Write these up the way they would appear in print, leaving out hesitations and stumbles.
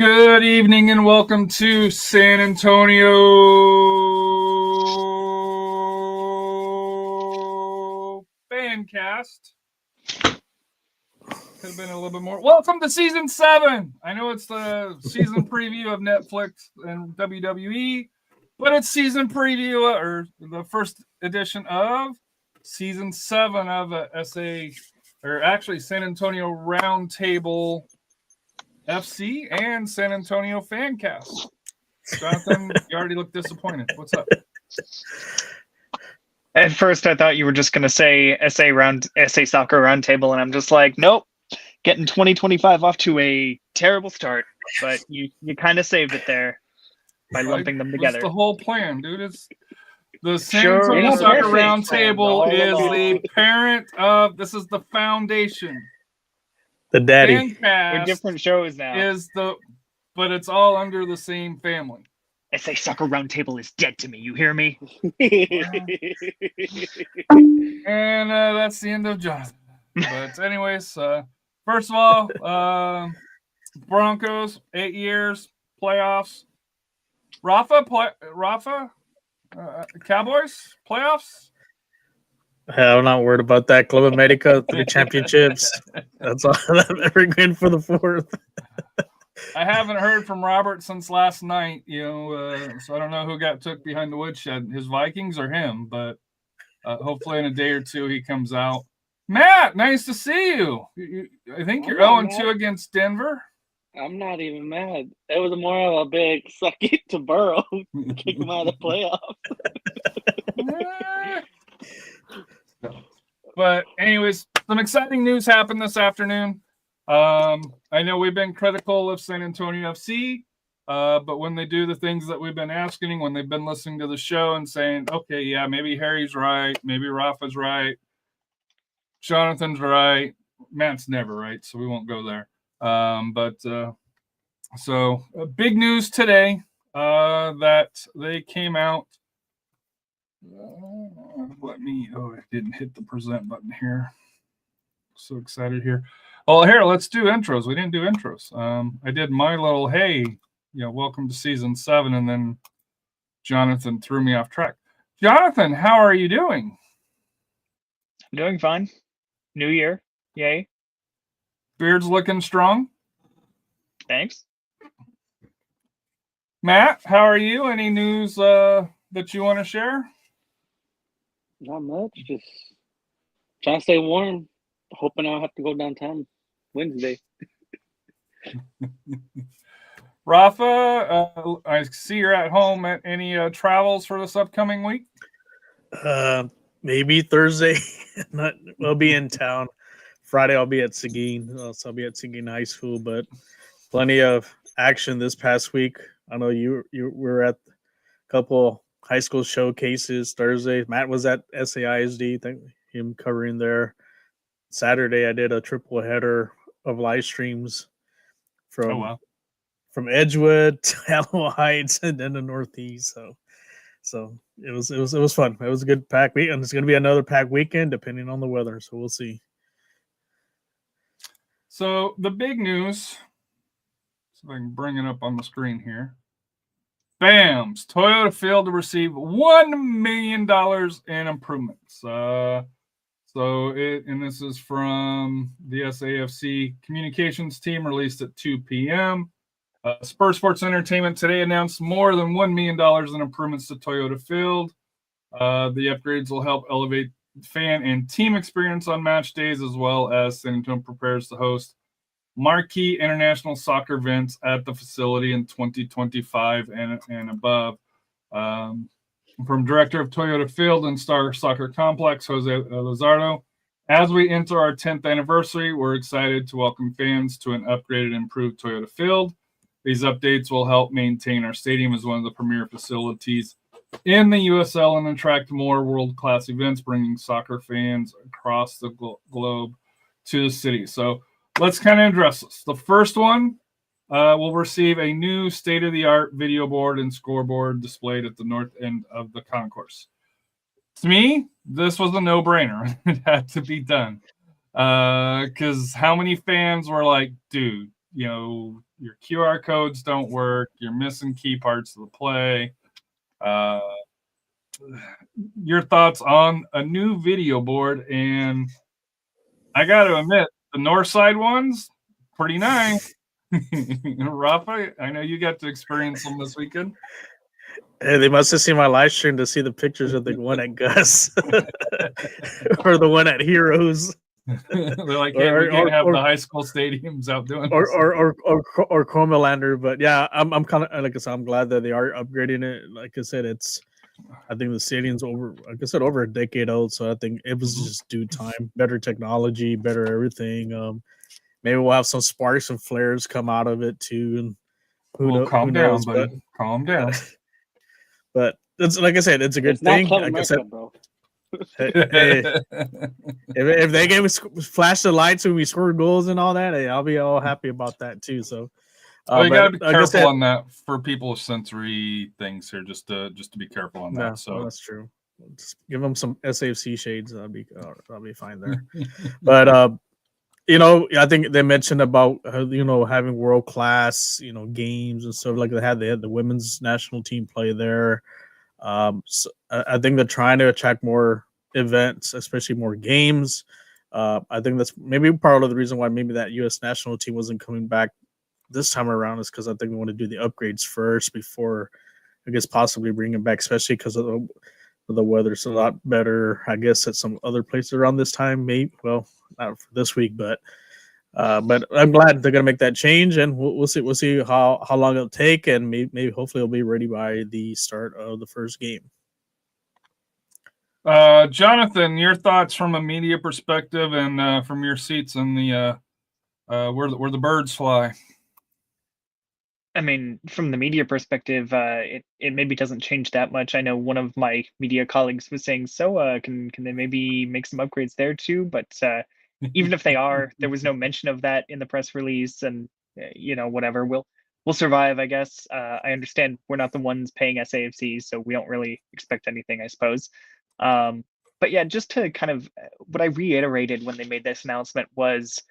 Good evening and welcome to SanAntonio Fancast. Could have been a little bit more. Welcome to Season 7. I know it's the season preview of Netflix and WWE, but it's season preview or the first edition of Season 7 of SanAntonio Roundtable FC and SanAntonio Fancast. Jonathan, you already look disappointed. What's up? At first, I thought you were just going to say SA Soccer Roundtable, and I'm just like, nope, getting 2025 off to a terrible start. But you kind of saved it there by lumping them together. That's the whole plan, dude. It's the SanAntonio Soccer Roundtable is the parent of. This is the foundation. The daddy. Fancast We're different shows now. But it's all under the same family. SA Soccer Roundtable is dead to me. You hear me? And that's the end of Jonathan. But anyways, first of all, Broncos, 8 years, playoffs. Rafa, Cowboys, playoffs. I'm not worried about that. Club America, 3 championships. That's all. Every win for the 4th. I haven't heard from Robert since last night, so I don't know who got took behind the woodshed, his Vikings or him, but hopefully in a day or two he comes out. Matt, nice to see you. I think you're 0-2 against Denver. I'm not even mad. It was more of a big suck it to Burrow, kick him out of the playoffs. But anyways, some exciting news happened this afternoon. I know we've been critical of SanAntonio FC, but when they do the things that we've been asking, when they've been listening to the show and saying, okay, yeah, maybe Harry's right, maybe Rafa's right, Jonathan's right, Matt's never right, so we won't go there. So big news today that they came out. I didn't hit the present button here. So excited here. Oh, here, let's do intros. We didn't do intros. I did my little, hey, welcome to season 7, and then Jonathan threw me off track. Jonathan, how are you doing? I'm doing fine. New year. Yay. Beard's looking strong. Thanks. Matt, how are you? Any news that you want to share? Not much. Just trying to stay warm. Hoping I don't have to go downtown Wednesday. Rafa, I see you're at home. At any travels for this upcoming week? Maybe Thursday. I'll be in town. Friday I'll be at Seguin. So I'll be at Seguin High School, but plenty of action this past week. I know you were at a couple high school showcases Thursday. Matt was at SAISD. Thank him covering there. Saturday I did a triple header of live streams from Edgewood to Alamo Heights and then the Northeast. So it was fun. It was a good pack week, and it's going to be another pack weekend depending on the weather. So we'll see. So the big news. See if I can bring it up on the screen here. BAMS, Toyota Field to receive $1 million in improvements. And this is from the SAFC communications team, released at 2 p.m. Spur Sports Entertainment today announced more than $1 million in improvements to Toyota Field. The upgrades will help elevate fan and team experience on match days, as well as San Antonio prepares to host marquee international soccer events at the facility in 2025 and above. From Director of Toyota Field and Star Soccer Complex, Jose Lizardo, as we enter our 10th anniversary, we're excited to welcome fans to an upgraded and improved Toyota Field. These updates will help maintain our stadium as one of the premier facilities in the USL and attract more world-class events, bringing soccer fans across the globe to the city. So let's kind of address this. The first one will receive a new state-of-the-art video board and scoreboard displayed at the north end of the concourse. To me, this was a no-brainer. It had to be done. Because how many fans were like, dude, your QR codes don't work. You're missing key parts of the play. Your thoughts on a new video board? And I got to admit, the north side ones, pretty nice. Rafa, I know you got to experience them this weekend. Hey, they must have seen my live stream to see the pictures of the one at Gus or the one at Heroes. They're like, hey, we can't have the high school stadiums out doing this. Or Cromalander. But yeah, I'm kind of, like I said, I'm glad that they are upgrading it. Like I said, I think the stadium's over a decade old, so I think it was just due time. Better technology, better everything. Maybe we'll have some sparks and flares come out of it too. And calm down, buddy. Calm down. But it's like I said, it's a good thing. Like I said, bro. Hey, if they gave us flash the lights when we score goals and all that, hey, I'll be all happy about that too. So, you got to be careful on that for people with sensory things here. Just to be careful on that. No, so that's true. Just give them some SAFC shades. I'll be fine there. But I think they mentioned about having world class games and stuff like they had the women's national team play there. So I think they're trying to attract more events, especially more games. I think that's maybe part of the reason why maybe that U.S. national team wasn't coming back this time around is because I think they want to do the upgrades first before I guess possibly bring them back, especially because of the weather's a lot better, I guess, at some other places around this time. Maybe, well, not for this week, but I'm glad they're gonna make that change, and we'll see. We'll see how long it'll take, and maybe hopefully it'll be ready by the start of the first game. Jonathan, your thoughts from a media perspective and from your seats in the where the birds fly. I mean, from the media perspective, it maybe doesn't change that much. I know one of my media colleagues was saying, so can they maybe make some upgrades there too? But even if they are, there was no mention of that in the press release, and whatever, we'll survive, I guess. I understand we're not the ones paying SAFC, so we don't really expect anything, I suppose. But yeah, just to kind of what I reiterated when they made this announcement was,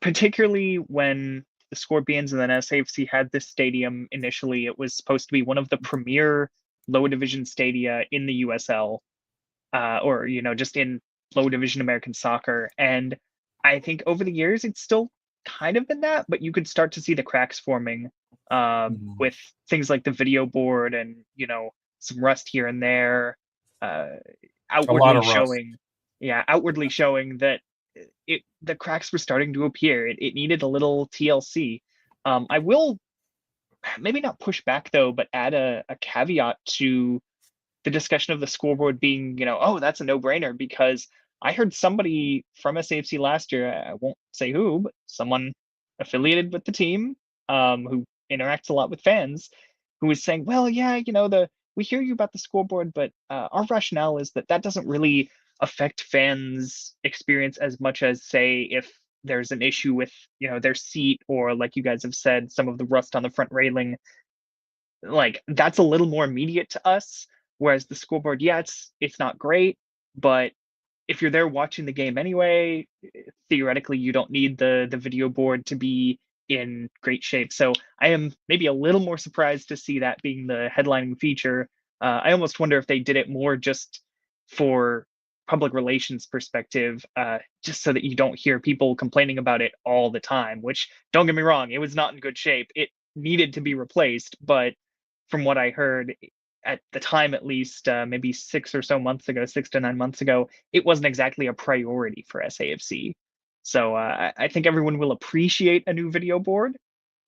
particularly when the Scorpions and then SAFC had this stadium initially, it was supposed to be one of the premier low division stadia in the USL, or just in low division American soccer. And I think over the years it's still kind of been that, but you could start to see the cracks forming with things like the video board and some rust here and there, outwardly showing that the cracks were starting to appear. It needed a little TLC. I will maybe not push back though, but add a caveat to the discussion of the scoreboard being, that's a no-brainer, because I heard somebody from SAFC last year, I won't say who, but someone affiliated with the team, who interacts a lot with fans, who was saying, well, yeah, we hear you about the scoreboard, but our rationale is that doesn't really affect fans' experience as much as, say, if there's an issue with their seat, or like you guys have said, some of the rust on the front railing. Like, that's a little more immediate to us, whereas the scoreboard, yeah, it's not great, but if you're there watching the game anyway, theoretically you don't need the video board to be in great shape. So I am maybe a little more surprised to see that being the headlining feature. I almost wonder if they did it more just for public relations perspective, just so that you don't hear people complaining about it all the time, which, don't get me wrong, it was not in good shape. It needed to be replaced, but from what I heard at the time, at least, maybe 6 to 9 months ago, it wasn't exactly a priority for SAFC. So I think everyone will appreciate a new video board.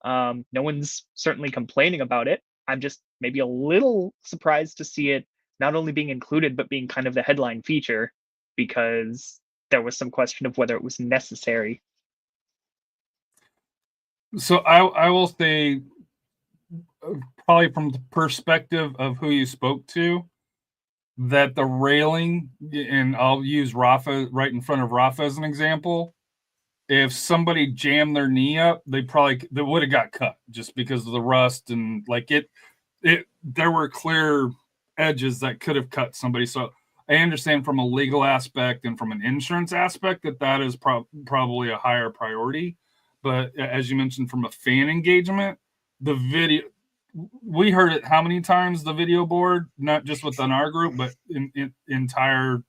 No one's certainly complaining about it. I'm just maybe a little surprised to see it not only being included, but being kind of the headline feature, because there was some question of whether it was necessary. So I will say, probably from the perspective of who you spoke to, that the railing, and I'll use Rafa right in front of Rafa as an example, if somebody jammed their knee up, they would have got cut just because of the rust, and there were clear edges that could have cut somebody. So I understand from a legal aspect and from an insurance aspect that is probably a higher priority. but as you mentioned, from a fan engagement, the video, we heard it how many times, the video board, not just within our group, but in entire,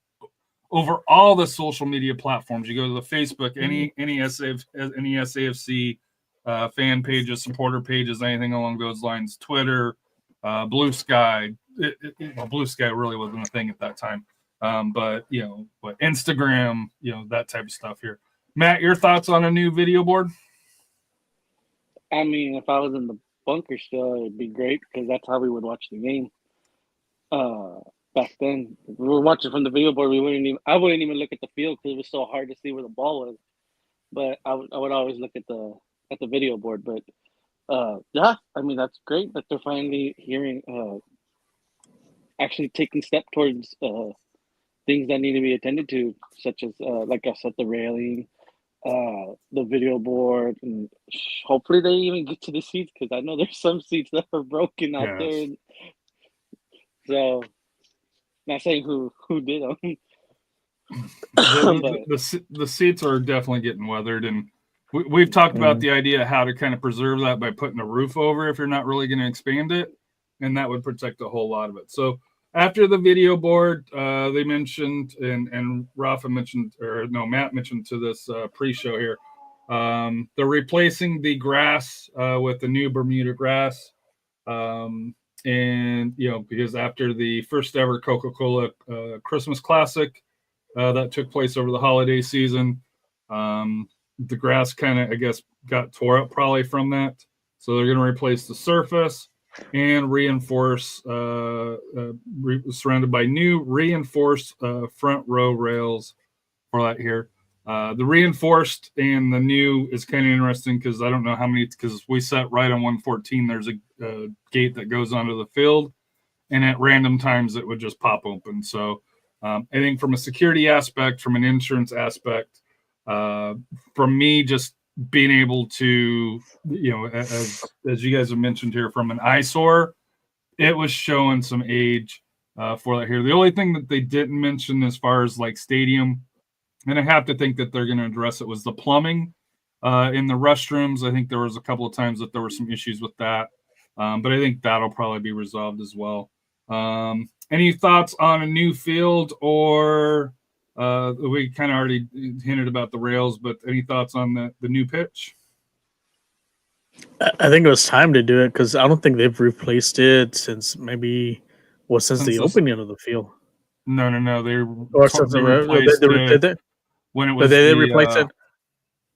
over all the social media platforms. You go to the Facebook, any SAFC fan pages, supporter pages, anything along those lines, Twitter, Blue Sky. Well, Blue Sky really wasn't a thing at that time, but Instagram, that type of stuff here. Matt, your thoughts on a new video board? I mean, if I was in the bunker still, it'd be great because that's how we would watch the game. Back then, if we were watching from the video board, I wouldn't even look at the field because it was so hard to see where the ball was. But I would always look at the video board. But yeah, I mean, that's great that they're finally actually taking step towards things that need to be attended to, such as like I said, the railing, the video board, and hopefully they even get to the seats because I know there's some seats that are broken out there. So, not saying who did them. The seats are definitely getting weathered, and we've talked about the idea of how to kind of preserve that by putting a roof over if you're not really going to expand it, and that would protect a whole lot of it. So after the video board, they mentioned, and Rafa mentioned, Matt mentioned to this pre-show here, they're replacing the grass with the new Bermuda grass. And, because after the first ever Coca-Cola Christmas Classic that took place over the holiday season, the grass kind of, I guess, got tore up probably from that. So they're going to replace the surface and reinforce, surrounded by new reinforced front row rails for that here. The reinforced and the new is kind of interesting because I don't know how many, because we sat right on 114. There's a gate that goes onto the field, and at random times it would just pop open. So I think from a security aspect, from an insurance aspect, from me just being able to, as you guys have mentioned here, from an eyesore, it was showing some age for that here. The only thing that they didn't mention as far as like stadium, and I have to think that they're going to address it, was the plumbing in the restrooms. I think there was a couple of times that there were some issues with that, but I think that'll probably be resolved as well. Any thoughts on a new field, or we kind of already hinted about the rails, but any thoughts on the new pitch? I think it was time to do it because I don't think they've replaced it since the opening of the field. No. They replaced it. When it was, they replaced it.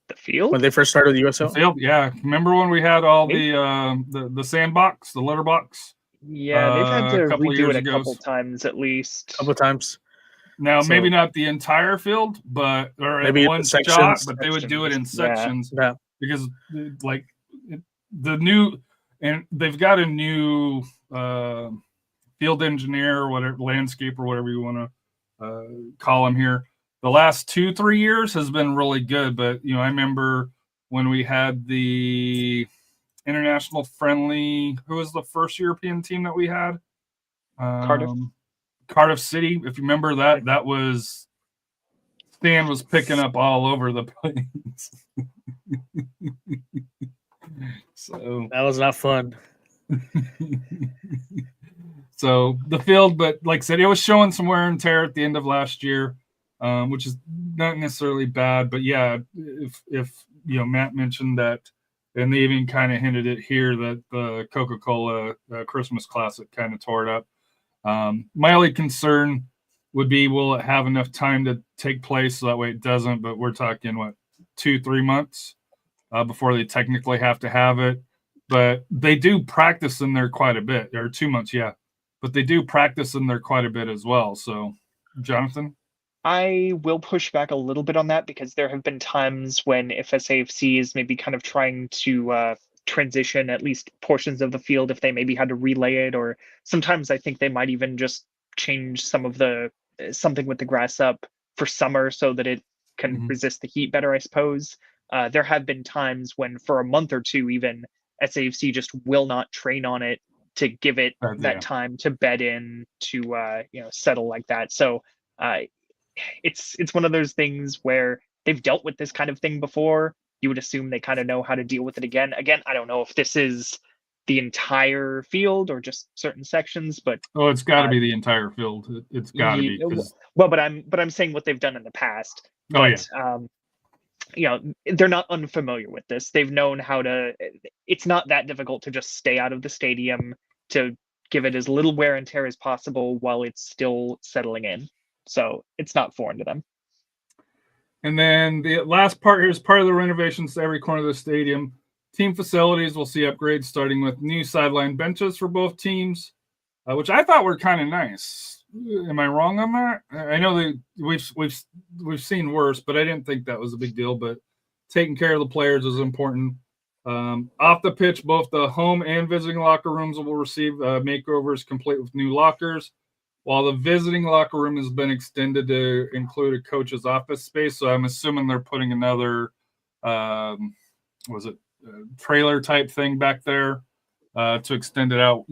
The field when they first started the USL. The field, yeah. Remember when we had all the sandbox, the litter box? Yeah, they've had to redo it a couple times at least. A couple times. Now, maybe not the entire field, or maybe one shot, but they would do it in sections. Yeah. Because like the new, and they've got a new field engineer or whatever, landscape or whatever you want to call him here. The last 2-3 years has been really good, but I remember when we had the international friendly, who was the first European team that we had? Cardiff City. If you remember that was Stan was picking up all over the place. So that was not fun. So the field, but like I said, it was showing some wear and tear at the end of last year, which is not necessarily bad. But yeah, if Matt mentioned that, and they even kind of hinted it here that the Coca-Cola Christmas Classic kind of tore it up. My only concern would be, will it have enough time to take place so that way it doesn't? But we're talking 2-3 months before they technically have to have it. But they do practice in there quite a bit, or 2 months, yeah. But they do practice in there quite a bit as well. So, Jonathan? I will push back a little bit on that because there have been times when if SAFC is maybe kind of trying to transition at least portions of the field, if they maybe had to relay it, or sometimes I think they might even just change something with the grass up for summer so that it can resist the heat better, I suppose. There have been times when for a month or two even SAFC just will not train on it to give it that time to bed in, to settle like that. So it's one of those things where they've dealt with this kind of thing before. you would assume they kind of know how to deal with it again. Again, I don't know if this is the entire field or just certain sections, but Oh, it's got to be the entire field. It's got to be. Well, but I'm saying what they've done in the past. Oh, But, they're not unfamiliar with this. They've known how to. It's not that difficult to just stay out of the stadium, to give it as little wear and tear as possible while it's still settling in. So it's not foreign to them. And then the last part here is part of the renovations to every corner of the stadium. Team facilities will see upgrades, starting with new sideline benches for both teams, which I thought were kind of nice. Am I wrong on that? I know we've seen worse, but I didn't think that was a big deal. But taking care of the players is important. Off the pitch, both the home and visiting locker rooms will receive makeovers complete with new lockers, while the visiting locker room has been extended to include a coach's office space. So I'm assuming they're putting another, trailer type thing back there to extend it out,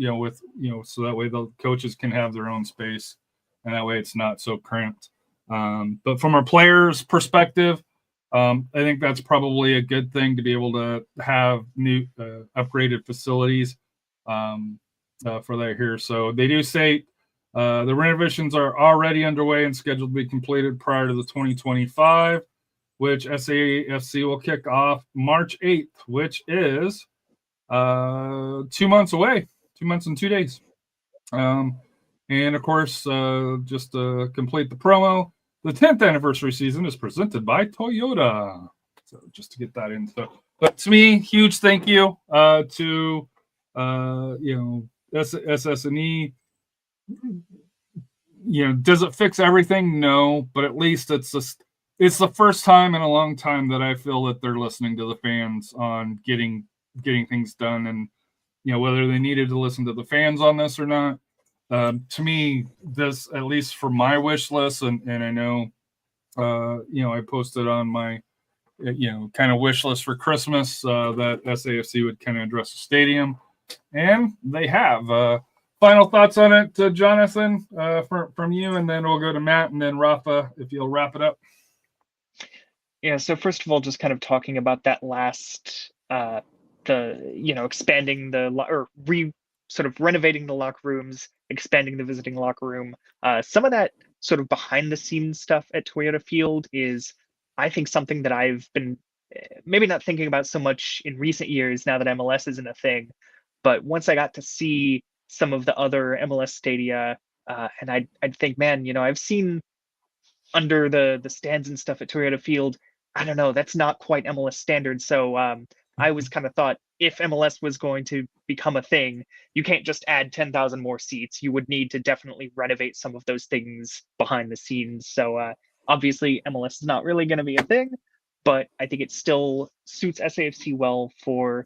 so that way the coaches can have their own space, and that way it's not so cramped. But from a player's perspective, I think that's probably a good thing to be able to have new upgraded facilities for that here. So they do say the renovations are already underway and scheduled to be completed prior to the 2025, which SAFC will kick off March 8th, which is 2 months away, 2 months and 2 days. And of course, just to complete the promo, the 10th anniversary season is presented by Toyota. So just to get that in. But to me, huge thank you to SS&E. Does it fix everything? No, but at least it's the first time in a long time that I feel that they're listening to the fans on getting things done, and whether they needed to listen to the fans on this or not. To me, this, at least for my wish list, and I know, I posted on my, kind of wish list for Christmas that SAFC would kind of address the stadium, and they have. Final thoughts on it, Jonathan, from you, and then we'll go to Matt, and then Rafa, if you'll wrap it up. Yeah. So first of all, just kind of talking about that last, expanding sort of renovating the locker rooms, expanding the visiting locker room. Some of that sort of behind the scenes stuff at Toyota Field is, I think, something that I've been maybe not thinking about so much in recent years now that MLS isn't a thing. But once I got to see some of the other MLS stadia, and I'd think, man, I've seen under the stands and stuff at Toyota Field, I don't know, that's not quite MLS standard. So I was kind of thought, if MLS was going to become a thing, you can't just add 10,000 more seats. You would need to definitely renovate some of those things behind the scenes. So obviously MLS is not really going to be a thing, but I think it still suits SAFC well for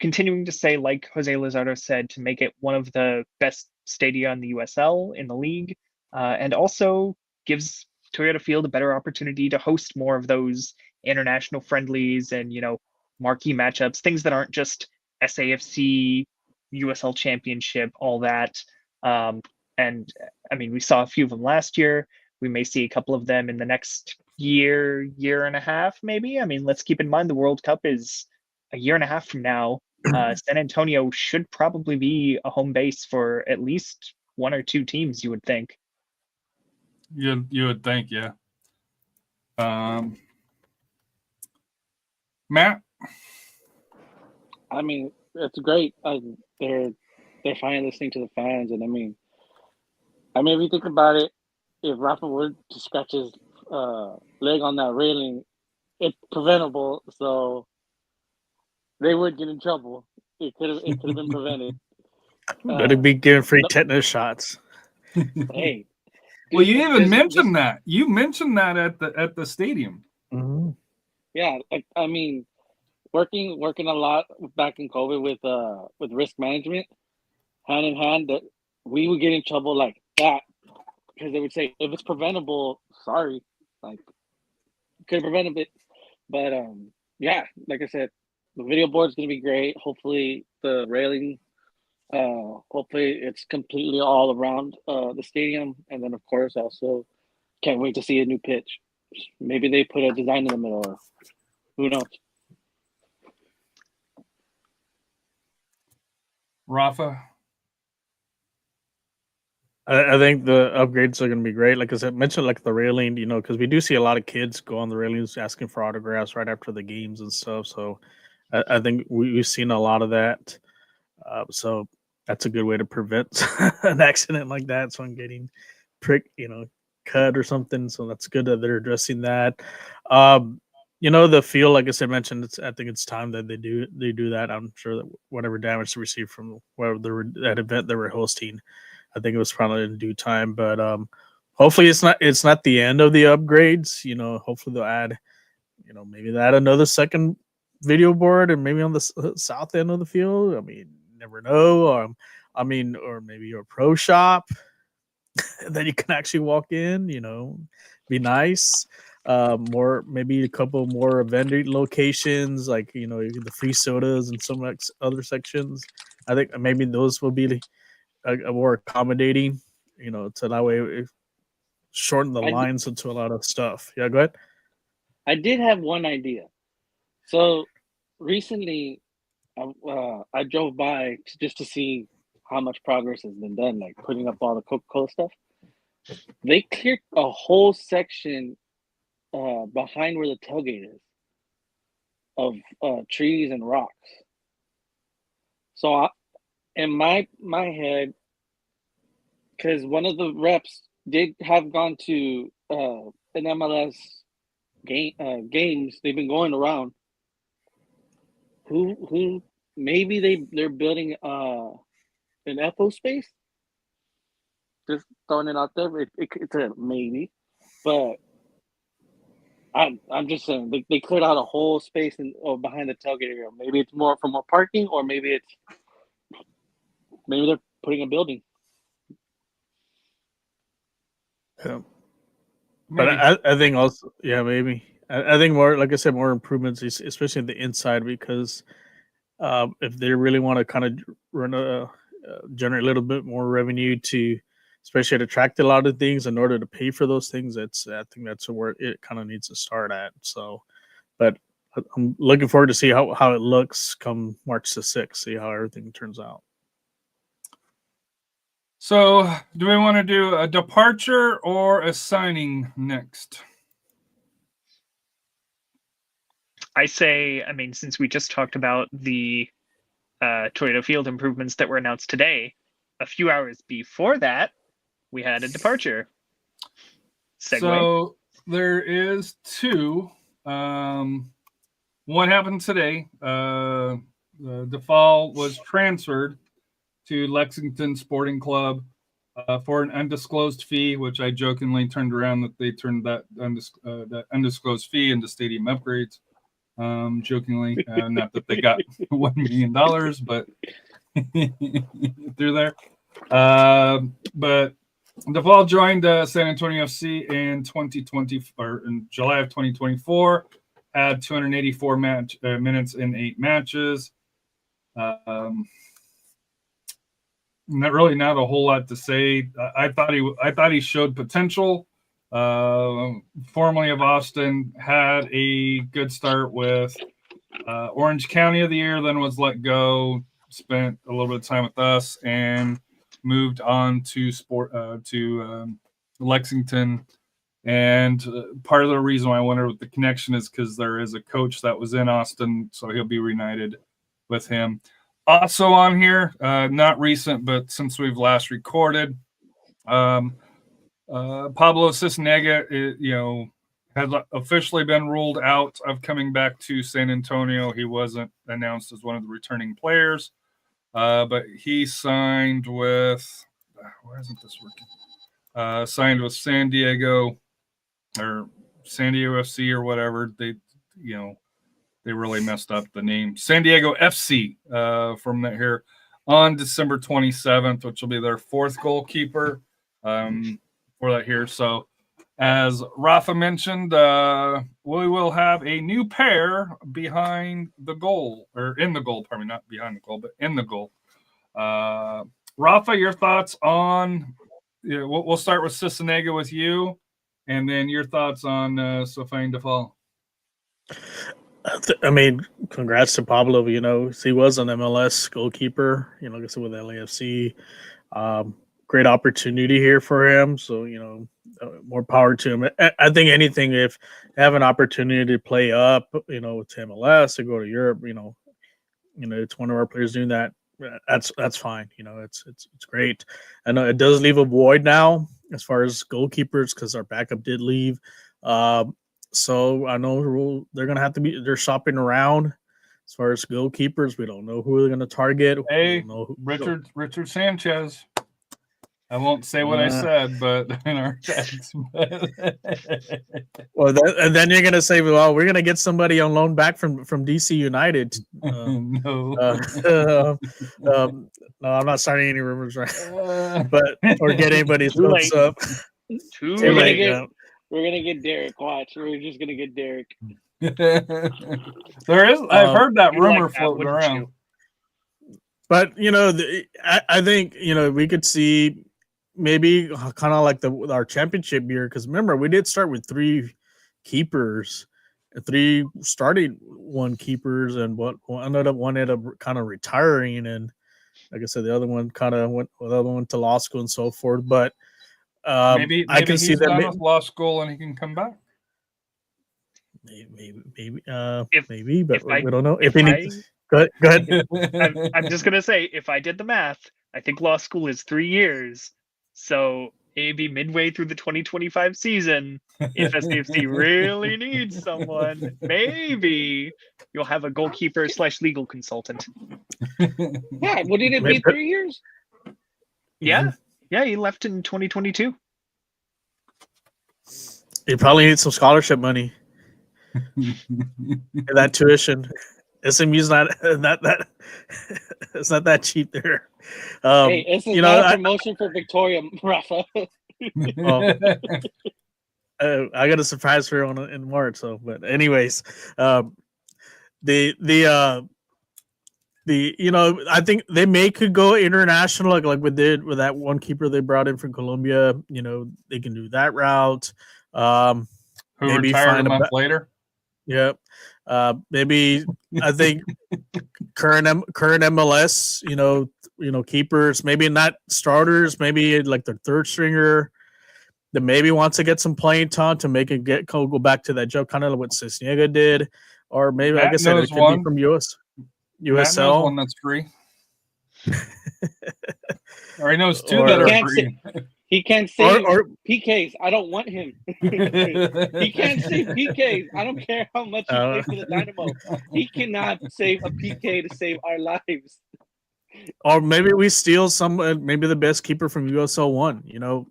continuing to say, like Jose Lizardo said, to make it one of the best stadia in the USL, in the league, and also gives Toyota Field a better opportunity to host more of those international friendlies and, marquee matchups, things that aren't just SAFC, USL Championship, all that. And I mean, we saw a few of them last year. We may see a couple of them in the next year and a half, maybe. I mean, let's keep in mind the World Cup is a year and a half from now. SanAntonio should probably be a home base for at least one or two teams, you would think. You would think, yeah. Matt? I mean, it's great. They're finally listening to the fans, and I mean, if you think about it, if Rafa were to scratch his leg on that railing, it's preventable. So they would get in trouble. It could have been prevented. Better be giving free tetanus shots. Hey, well, you even mentioned that. You mentioned that at the stadium. Mm-hmm. Yeah, I mean, working a lot back in COVID with risk management, hand in hand, that we would get in trouble like that because they would say, if it's preventable, sorry, like could have prevented it. But yeah, like I said, the video board is going to be great. Hopefully the railing, hopefully it's completely all around the stadium. And then, of course, also can't wait to see a new pitch. Maybe they put a design in the middle, or who knows. Rafa? I think the upgrades are going to be great. Like I mentioned, like the railing, because we do see a lot of kids go on the railings asking for autographs right after the games and stuff. So I think we've seen a lot of that. So that's a good way to prevent an accident like that. So I'm getting cut or something. So that's good that they're addressing that. The field, like I said, mentioned, I think it's time that they do that. I'm sure that whatever damage they received from whatever that event they were hosting, I think it was probably in due time. But hopefully it's not the end of the upgrades. Hopefully they'll add, maybe they'll add another second video board and maybe on the south end of the field. I mean, never know. Or maybe your pro shop that you can actually walk in, be nice. Maybe a couple more vending locations, like, the free sodas and some other sections. I think maybe those will be a more accommodating, so that way it shorten the lines into a lot of stuff. Yeah, go ahead. I did have one idea. So recently, I drove by just to see how much progress has been done, like putting up all the Coca-Cola stuff. They cleared a whole section behind where the tailgate is of trees and rocks. So in my head, because one of the reps did have gone to an MLS games, they've been going around. Who maybe they're building an FO space. Just throwing it out there. It's a maybe, but I'm just saying they cleared out a whole space behind the tailgate area. Maybe it's more for more parking, or maybe they're putting a building. Yeah. But I think also, yeah, maybe. I think more, like I said, more improvements, especially in the inside, because if they really want to kind of generate a little bit more revenue to, especially to attract a lot of things in order to pay for those things, I think that's where it kind of needs to start at. So, but I'm looking forward to see how it looks come March the 6th, see how everything turns out. So, do we want to do a departure or a signing next? I say, since we just talked about the Toyota Field improvements that were announced today, a few hours before that, we had a departure. Segue. So, there is two. One happened today. Djeffal was transferred to Lexington Sporting Club for an undisclosed fee, which I jokingly turned around that they turned that undisclosed fee into stadium upgrades. Jokingly, not that they got $1 million, but through there. But Djeffal joined SanAntonio FC in 2020 or in July of 2024. Had 284 minutes in 8 matches. Not a whole lot to say. I thought he showed potential. Formerly of Austin, had a good start with Orange County of the Year, then was let go. Spent a little bit of time with us and moved on to Lexington. And part of the reason why I wonder what the connection is because there is a coach that was in Austin, so he'll be reunited with him. Also on here, not recent, but since we've last recorded, Pablo Cisnega, had officially been ruled out of coming back to SanAntonio. He wasn't announced as one of the returning players, but he signed with why isn't this working? Signed with San Diego or San Diego FC or whatever. They really messed up the name. San Diego FC from that here on December 27th, which will be their 4th goalkeeper for that here. So as Rafa mentioned, we will have a new pair behind the goal, or in the goal, pardon me, not behind the goal, but in the goal. Rafa, your thoughts on, we'll start with Cisnega with you, and then your thoughts on Sofiane Djeffal. I mean, congrats to Pablo. You know, he was an MLS goalkeeper. You know, like I said, with LAFC. Great opportunity here for him. So, you know, more power to him. I think anything, if you have an opportunity to play up, you know, with MLS or go to Europe, you know, it's one of our players doing that. That's fine. You know, it's great. I know it does leave a void now as far as goalkeepers because our backup did leave. So I know they're gonna have to be. They're shopping around as far as goalkeepers. We don't know who they're gonna target. Hey, Richard Sanchez. I won't say what I said, but in our text. Well, and then you're gonna say, "Well, we're gonna get somebody on loan back from DC United." No, no, I'm not starting any rumors, right? But or get anybody's hopes up. Too We're late. We're gonna get Derek. Watch, we're just gonna get Derek. There is. I've heard that rumor like that, floating wouldn't around. you? But you know, I think we could see maybe kind of like our championship year because remember we did start with 3 keepers, 3 starting 1 keepers, and one ended up kind of retiring, and like I said, the other one kind of went to law school and so forth. But Maybe I can he's see that done with law school and he can come back. Maybe, but if we don't know. If he needs, go ahead. I'm just gonna say, if I did the math, I think law school is 3 years. So maybe midway through the 2025 season, if SAFC really needs someone, maybe you'll have a goalkeeper / legal consultant. Yeah, wouldn't it be 3 years? Yeah, he left in 2022. He probably needs some scholarship money. That tuition. SMU's not that it's not that cheap there. Hey, this is not a promotion for Victoria, Rafa. I got a surprise for you in March. So, but anyways, the I think they could go international like we did with that one keeper they brought in from Colombia. You know, they can do that route. Who maybe retired find a month later. Yep. Maybe I think current MLS, keepers, maybe not starters, maybe like their third stringer that maybe wants to get some playing time to make it go back to that joke, kind of like what Cisniega did, or maybe Matt like I said, it could be from USL. Matt knows one that's free. Or he knows 2 that are free. He can't save PKs. I don't want him. He can't save PKs. I don't care how much he plays for the Dynamo. He cannot save a PK to save our lives. Or maybe we steal maybe the best keeper from USL 1. You know,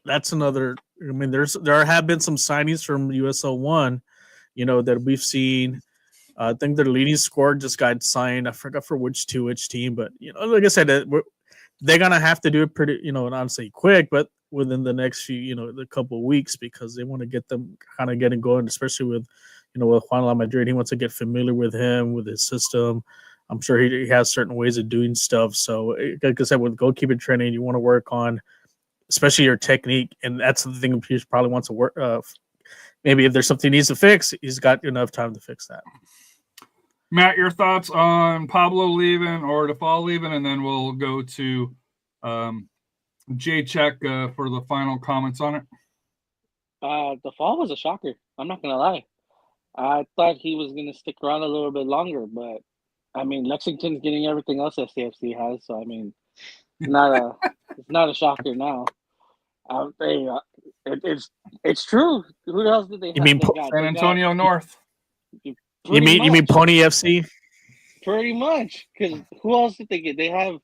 that's another. I mean, there have been some signings from USL 1, that we've seen. I think their leading scorer just got signed. I forgot for which team, but like I said, they're gonna have to do it pretty, not say quick, but within the next few, a couple of weeks because they want to get them kind of getting going, especially with, with Juan La Madrid. He wants to get familiar with him, with his system. I'm sure he has certain ways of doing stuff. So, like I said, with goalkeeping training, you want to work on, especially your technique, and that's the thing he probably wants to work. Maybe if there's something he needs to fix, he's got enough time to fix that. Matt, your thoughts on Pablo leaving or Djeffal leaving, and then we'll go to Jay Check for the final comments on it. Djeffal was a shocker. I'm not gonna lie. I thought he was gonna stick around a little bit longer, but I mean, Lexington's getting everything else that SAFC has, so I mean, it's not a shocker now. It's true. Who else did they have? You mean SanAntonio North? You mean Pony FC? Pretty much, because who else did they get? They have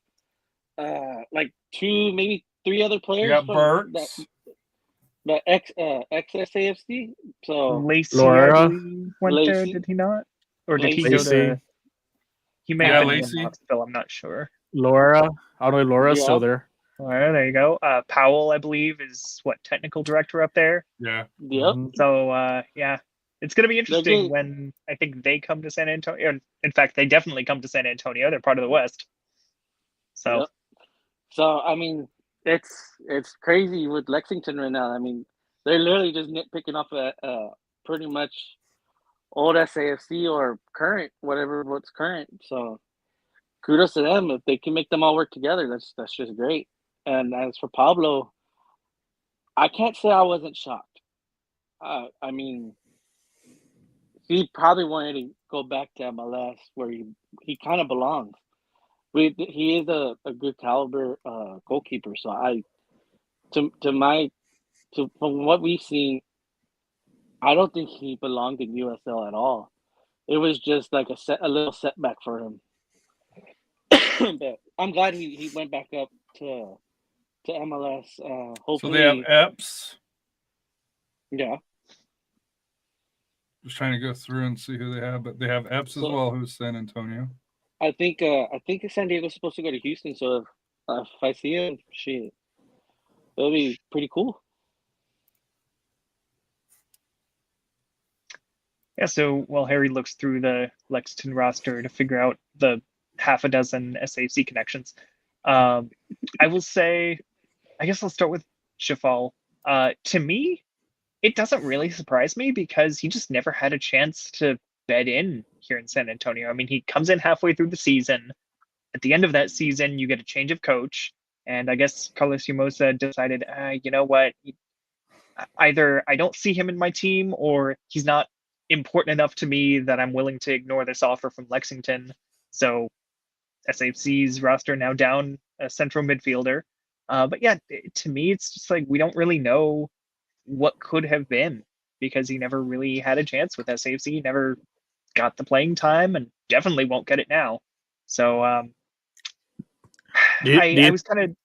like 2, maybe 3 other players. You got Burks. The ex-SAFC. So Lacey, Laura went there, did he not? Or did he go to? He may have been in Knoxville, I'm not sure. Laura, I don't know. Laura's still there. All right, there you go. Powell, I believe, is technical director up there. Yeah. Yep. So yeah. It's going to be interesting when I think they come to San Antonio. In fact, they definitely come to San Antonio. They're part of the West. So, yep. So I mean, it's crazy with Lexington right now. I mean, they're literally just nitpicking off at pretty much old SAFC or current, what's current. So kudos to them. If they can make them all work together, that's just great. And as for Pablo, I can't say I wasn't shocked. I mean, he probably wanted to go back to MLS where he kind of belongs. He is a good caliber goalkeeper. So from what we've seen, I don't think he belonged in USL at all. It was just like a little setback for him. But I'm glad he went back up to MLS. Hopefully, So they have EPS. Yeah. Just trying to go through and see who they have, but they have EPS as well, who's SanAntonio. I think San Diego's supposed to go to Houston, so if I see him, it'll be pretty cool. Yeah, so while Harry looks through the Lexington roster to figure out the half a dozen SAFC connections, I will say, I guess I'll start with Djeffal. To me, it doesn't really surprise me because he just never had a chance to bed in here in SanAntonio. I mean, he comes in halfway through the season. At the end of that season, you get a change of coach. And I guess Carlos Humosa decided, you know what, either I don't see him in my team or he's not important enough to me that I'm willing to ignore this offer from Lexington. So SAFC's roster now down a central midfielder. But yeah, to me, it's just like we don't really know what could have been because he never really had a chance with SAFC. He never got the playing time and definitely won't get it now. So I was kind of.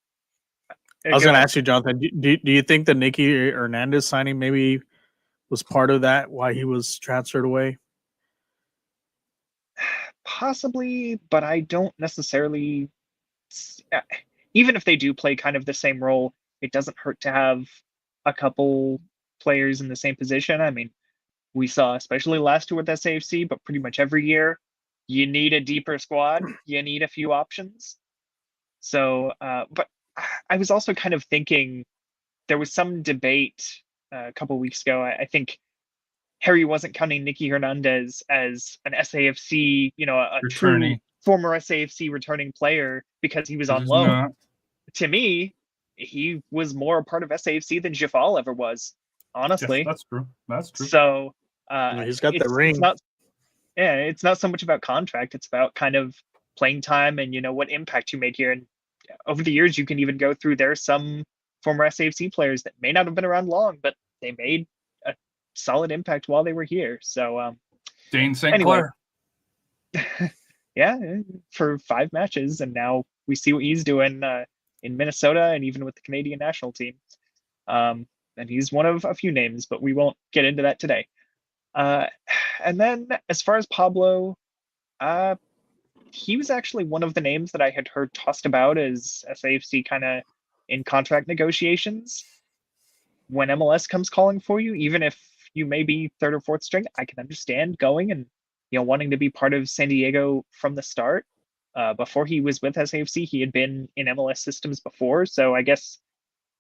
I was going to ask you, Jonathan, do you think the Nicky Hernandez signing maybe was part of that, why he was transferred away? Possibly, but I don't necessarily. Even if they do play kind of the same role, it doesn't hurt to have a couple players in the same position. I mean, we saw, especially last year with SAFC, but pretty much every year, you need a deeper squad. You need a few options. So, but I was also kind of thinking there was some debate a couple weeks ago. I think Harry wasn't counting Nicky Hernandez as an SAFC, a true former SAFC returning player because he was on loan. Not. To me, he was more a part of SAFC than Djeffal ever was, honestly. Yes, that's true. So he's got the ring. It's not so much about contract. It's about kind of playing time and, what impact you made here. And over the years, you can even go through, there are some former SAFC players that may not have been around long, but they made a solid impact while they were here. So Dane St. Clair. Yeah, for 5 matches. And now we see what he's doing in Minnesota and even with the Canadian national team. And he's one of a few names, but we won't get into that today. And then as far as Pablo, he was actually one of the names that I had heard tossed about as SAFC kind of in contract negotiations. When MLS comes calling for you, even if you may be 3rd or 4th string, I can understand going and wanting to be part of San Diego from the start. Before he was with SAFC, he had been in MLS systems before, so I guess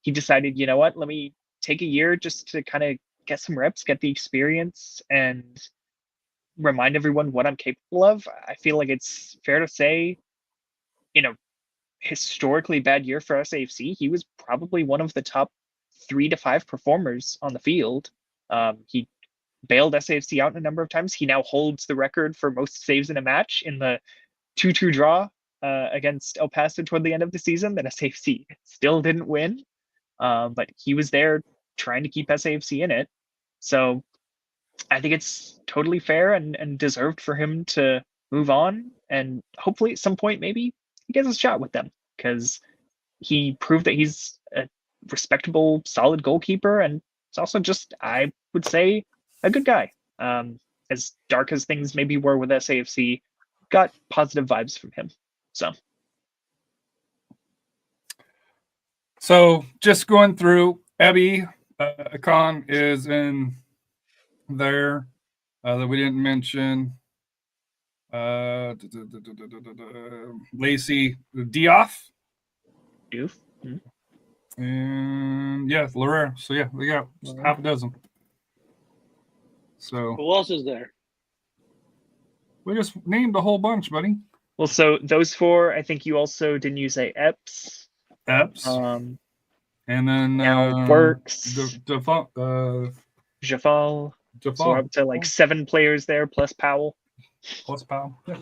he decided, you know what, let me take a year just to kind of get some reps, get the experience, and remind everyone what I'm capable of. I feel like it's fair to say, historically bad year for SAFC, he was probably one of the top 3 to 5 performers on the field. He bailed SAFC out a number of times. He now holds the record for most saves in a match in the 2-2 draw against El Paso toward the end of the season that SAFC still didn't win. But he was there trying to keep SAFC in it. So I think it's totally fair and deserved for him to move on. And hopefully at some point, maybe he gets a shot with them because he proved that he's a respectable, solid goalkeeper. And it's also just, I would say, a good guy. As dark as things maybe were with SAFC, got positive vibes from him. So just going through, Abby Khan is in there that we didn't mention. Lacey Diouf. Mm-hmm. And Larrera. So we got half a dozen. So who else is there? We just named a whole bunch, buddy. Well, so those four, I think you also didn't you say Eps? Epps. And then now Works. Djeffal. Djeffal. So we're up to like 7 players there plus Powell. Plus Powell. Yeah.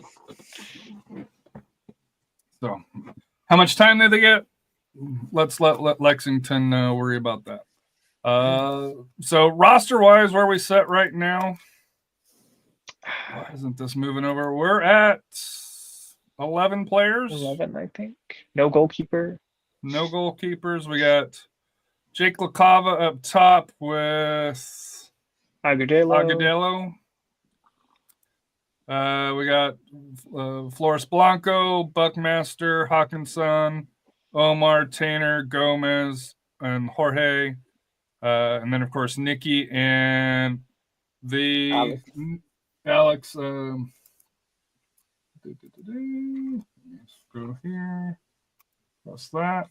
So, how much time did they get? Let's let Lexington worry about that. So roster-wise, where we set right now? Why isn't this moving over? We're at 11 players. 11, I think. No goalkeeper. No goalkeepers. We got Jake LaCava up top with Agudelo. We got Flores Blanco, Buckmaster, Hawkinson, Omar, Tanner, Gomez, and Jorge. And then, of course, Nikki and the Alex. Let's go here. That's that.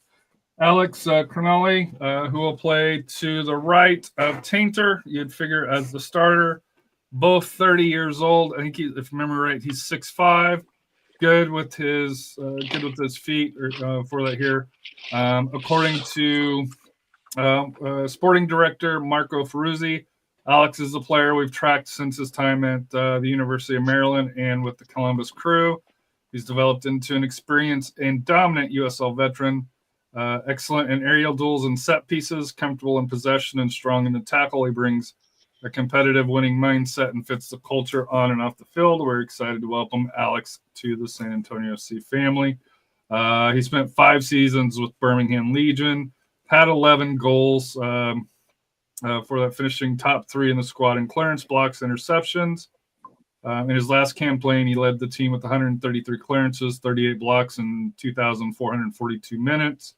Alex Crognale, who will play to the right of Tainter. You'd figure as the starter. Both 30 years old. I think if you remember right, he's 6'5". Good with his feet for that here. According to sporting director Marco Ferruzzi, Alex is a player we've tracked since his time at the University of Maryland and with the Columbus Crew. He's developed into an experienced and dominant USL veteran. Excellent in aerial duels and set pieces, comfortable in possession and strong in the tackle. He brings a competitive winning mindset and fits the culture on and off the field. We're excited to welcome Alex to the SanAntonio FC family. He spent 5 seasons with Birmingham Legion, had 11 goals for that, finishing top 3 in the squad in clearance, blocks, interceptions. In his last campaign, he led the team with 133 clearances, 38 blocks, and 2,442 minutes.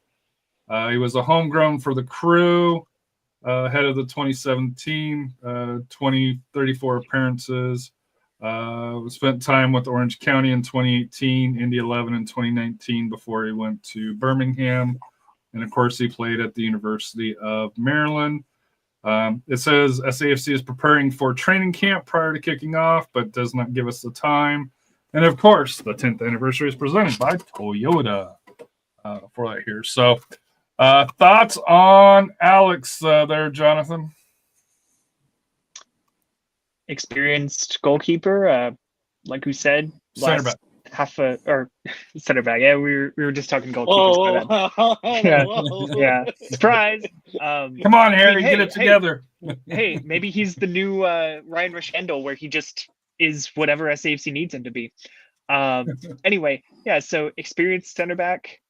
He was a homegrown for the Crew. Head of the 2017, 34 appearances. Spent time with Orange County in 2018, Indy 11 in 2019 before he went to Birmingham. And, of course, he played at the University of Maryland. It says SAFC is preparing for training camp prior to kicking off, but does not give us the time. And, of course, the 10th anniversary is presented by Toyota for that here. So, thoughts on Alex there, Jonathan? Experienced goalkeeper, like we said, Center back. Center back. Yeah, we were just talking goalkeepers. Yeah, surprise. Come on, Harry, get it together. Hey, maybe he's the new Ryan Rishendel, where he just is whatever SAFC needs him to be. Anyway, yeah. So experienced center back.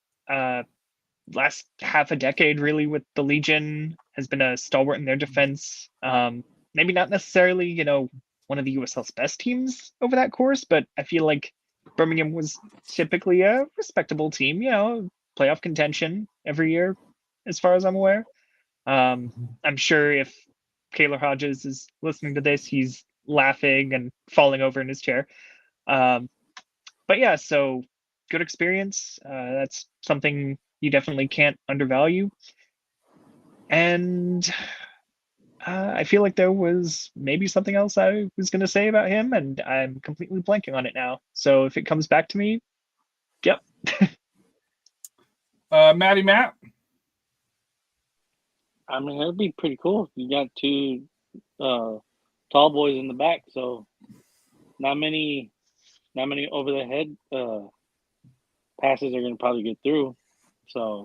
Last half a decade really with the Legion, has been a stalwart in their defense. Maybe not necessarily, one of the USL's best teams over that course, but I feel like Birmingham was typically a respectable team, playoff contention every year, as far as I'm aware. I'm sure if Kaylor Hodges is listening to this, he's laughing and falling over in his chair. But yeah, so good experience. That's something you definitely can't undervalue. And I feel like there was maybe something else I was going to say about him, and I'm completely blanking on it now. So if it comes back to me, yep. Matt. I mean, that'd be pretty cool. You got 2 tall boys in the back, so not many over the head passes are going to probably get through. So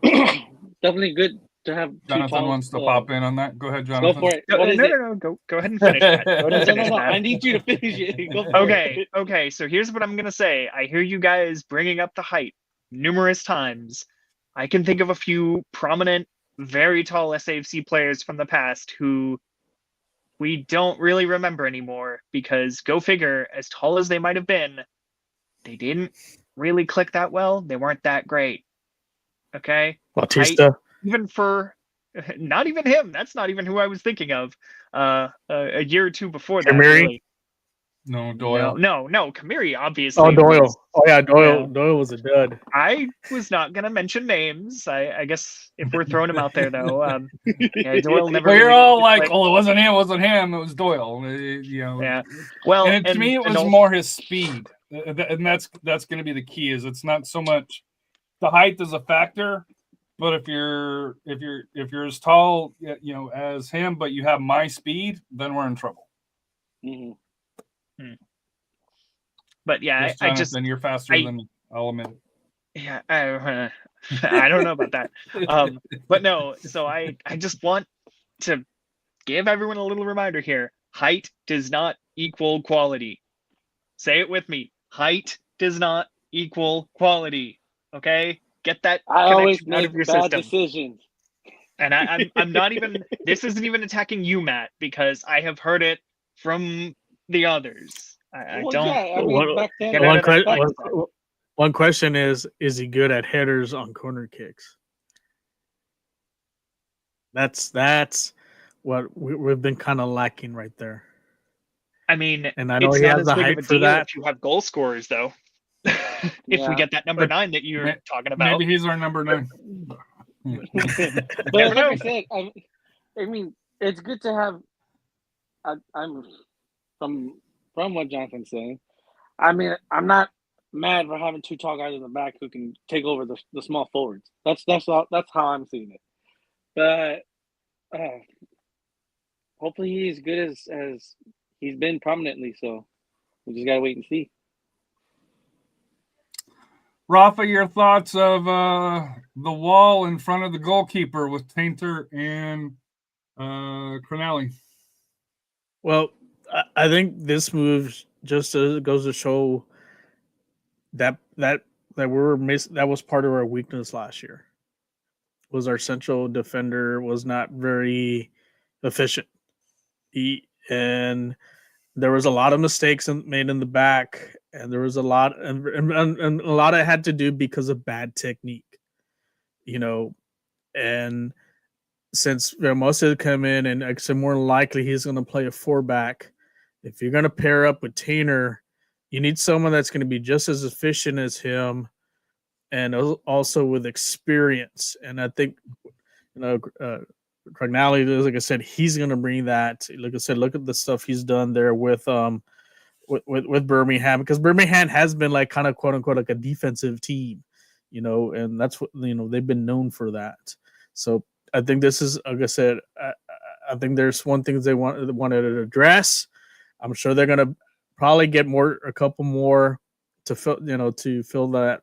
definitely good to have. Jonathan wants to pop in on that. Go ahead, Jonathan. Go for it. No. Go ahead and finish that. No. I need you to finish it. Go for it. Okay. So here's what I'm gonna say. I hear you guys bringing up the height numerous times. I can think of a few prominent, very tall SAFC players from the past who we don't really remember anymore because, go figure, as tall as they might have been, they didn't really click that well. They weren't that great. Okay? Bautista. Even for not even him. That's not even who I was thinking of. A year or two before that. Really. No, Doyle. No. Kamiri, obviously. Oh, Doyle. Oh, yeah, Doyle. Yeah. Doyle was a dud. I was not going to mention names. I guess if we're throwing them out there, though, Doyle never. Well, you're really all like, played. "Oh, it wasn't him. It was Doyle." Yeah. Well, and to me, it was more his speed, and that's going to be the key. Is it's not so much the height is a factor, but if you're as tall, as him, but you have my speed, then we're in trouble. Mm-hmm. But yeah, then you're faster than me. I'll admit it. Yeah, I don't know about that. But no, so I just want to give everyone a little reminder here. Height does not equal quality. Say it with me. Height does not equal quality. Okay? Get that connection out of your system. Decisions. And I'm not even. This isn't even attacking you, Matt, because I have heard it from the others. I don't. Yeah, I mean, back then, one question is he good at headers on corner kicks? That's what we've been kind of lacking right there. I mean, and I know he has the height for that. If you have goal scorers, though, if we get that number 9 that you're talking about, maybe he's our number 9. But like I said, I mean, it's good to have. I'm from what Jonathan's saying. I mean, I'm not mad for having 2 tall guys in the back who can take over the small forwards. That's how I'm seeing it. But hopefully he's good as he's been prominently. So we just gotta wait and see. Rafa, your thoughts of the wall in front of the goalkeeper with Tainter and Crognale? Well, I think this move just goes to show that we were that was part of our weakness last year. Was our central defender was not very efficient. And there was a lot of mistakes made in the back, and there was a lot and a lot of it had to do because of bad technique. And since most of it come in, and actually more likely he's going to play a 4-back. If you're going to pair up with Tainer, you need someone that's going to be just as efficient as him, and also with experience. And I think, Crognale, like I said, he's going to bring that. Like I said, look at the stuff he's done there with Birmingham, because Birmingham has been like kind of quote unquote like a defensive team, and that's what they've been known for that. So I think this is, like I said, I think there's one thing they wanted to address. I'm sure they're gonna probably get a couple more to fill that,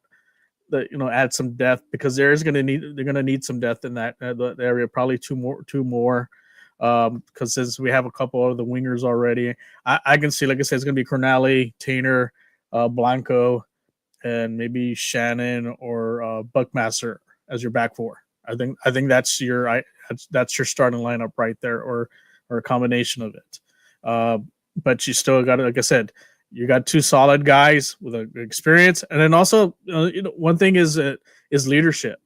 add some depth, because they're gonna need some depth in that area. Probably two more, because since we have a couple of the wingers already, I can see, like I said, it's gonna be Crognale, Tainer, Blanco, and maybe Shannon or Buckmaster as your back 4. I think that's your starting lineup right there, or a combination of it. But you still got, like I said, you got 2 solid guys with experience, and then also, one thing is leadership.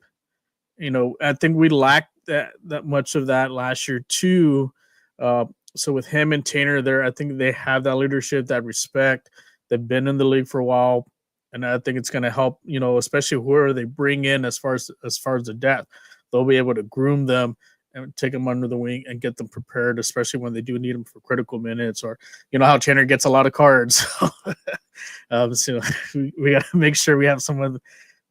I think we lacked that much of that last year too. So with him and Tainer there, I think they have that leadership, that respect. They've been in the league for a while, and I think it's going to help. Especially whoever they bring in as far as the depth, they'll be able to groom them and take them under the wing and get them prepared, especially when they do need them for critical minutes, or how Tanner gets a lot of cards. So we got to make sure we have someone,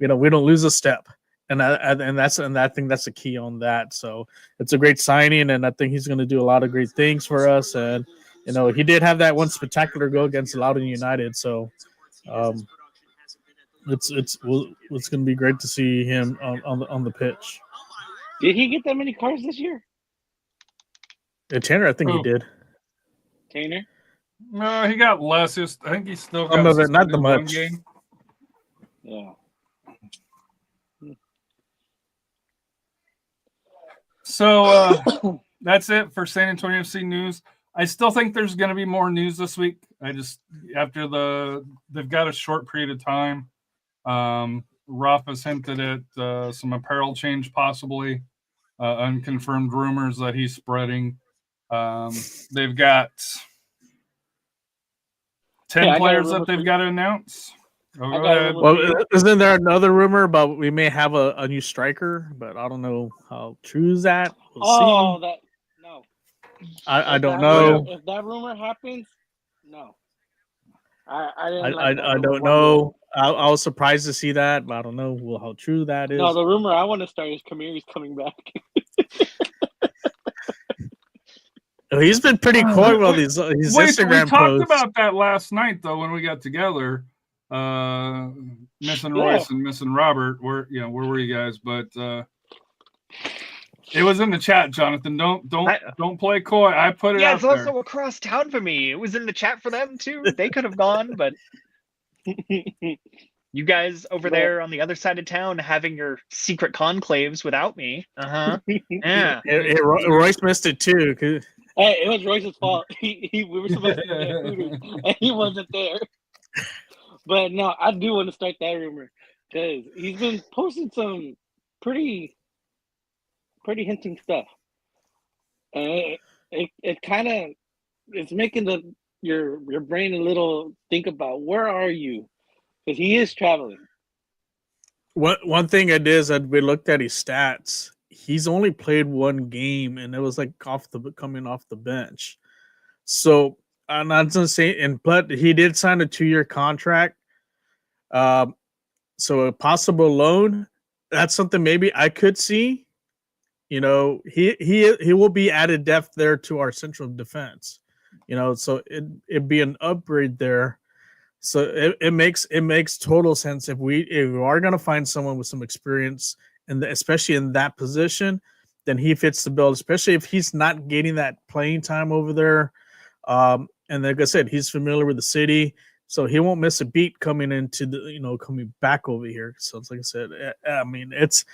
we don't lose a step, and I think that's the key on that. So it's a great signing, and I think he's going to do a lot of great things for us. And he did have that one spectacular goal against Loudoun United. So it's going to be great to see him on the pitch. Did he get that many cards this year? Tanner, I think he did. Tainer? No, he got less. I think he still got some of it, not the much. Game. Yeah. So that's it for San Antonio FC news. I still think there's going to be more news this week. After they've got a short period of time. Rafa's hinted at some apparel change, possibly unconfirmed rumors that he's spreading. They've got 10 Yeah, I got a players rumor that they've for- got to announce. Oh, I go got a ahead. rumor- Well, isn't there another rumor about we may have a new striker, but I don't know how true is that. We'll Oh, see. that no. I If don't that know. rumor- if that rumor happens, no. I didn't I like that rumor don't one bit. know. I was surprised to see that, but I don't know how true that is. No, the rumor I want to start is Kamiri's coming back. He's been pretty coy with his We Instagram talked posts. about that last night, though, when we got together. Missing Yeah. Royce and missing Robert. Where were you guys? But it was in the chat, Jonathan. Don't play coy. I put it Yeah, out it's there. also across town for me. It was in the chat for them too. They could have gone, but you guys over But- there on the other side of town having your secret conclaves without me. Yeah. Royce missed it too. Hey, it was Royce's fault. We were supposed to be at Hooters, and he wasn't there. But no, I do want to start that rumor because he's been posting some pretty hinting stuff, and it kind of it's making your brain a little think about where are you, because he is traveling. One thing I did is that we looked at his stats. He's only played one game, and it was like coming off the bench. So I'm not gonna say, but he did sign a 2-year contract. So a possible loan. That's something maybe I could see. You know, he will be added depth there to our central defense. You know, so it'd be an upgrade there. So it makes total sense if we are going to find someone with some experience, and especially in that position, then he fits the bill. Especially if he's not getting that playing time over there, and like I said, he's familiar with the city, so he won't miss a beat coming coming back over here. So it's like I said, I mean, it's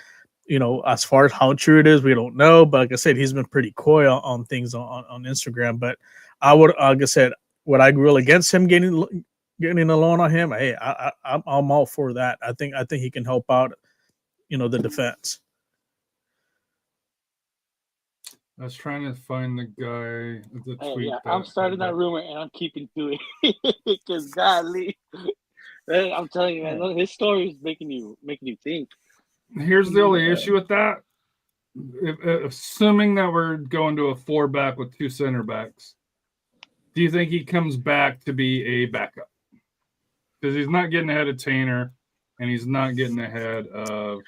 as far as how true it is, we don't know. But like I said, he's been pretty coy on things on Instagram. But I would, like I said, would I rule against him getting a loan on him? Hey, I'm all for that. I think he can help out, the defense. I was trying to find the guy, the Hey, tweet. yeah, I'm starting that rumor, and I'm keeping to it because golly, man, I'm telling you, man, his story is making you think. Here's the only issue with that. Assuming that we're going to a 4-back with 2 center backs, do you think he comes back to be a backup? Because he's not getting ahead of Tainer, and he's not getting ahead of.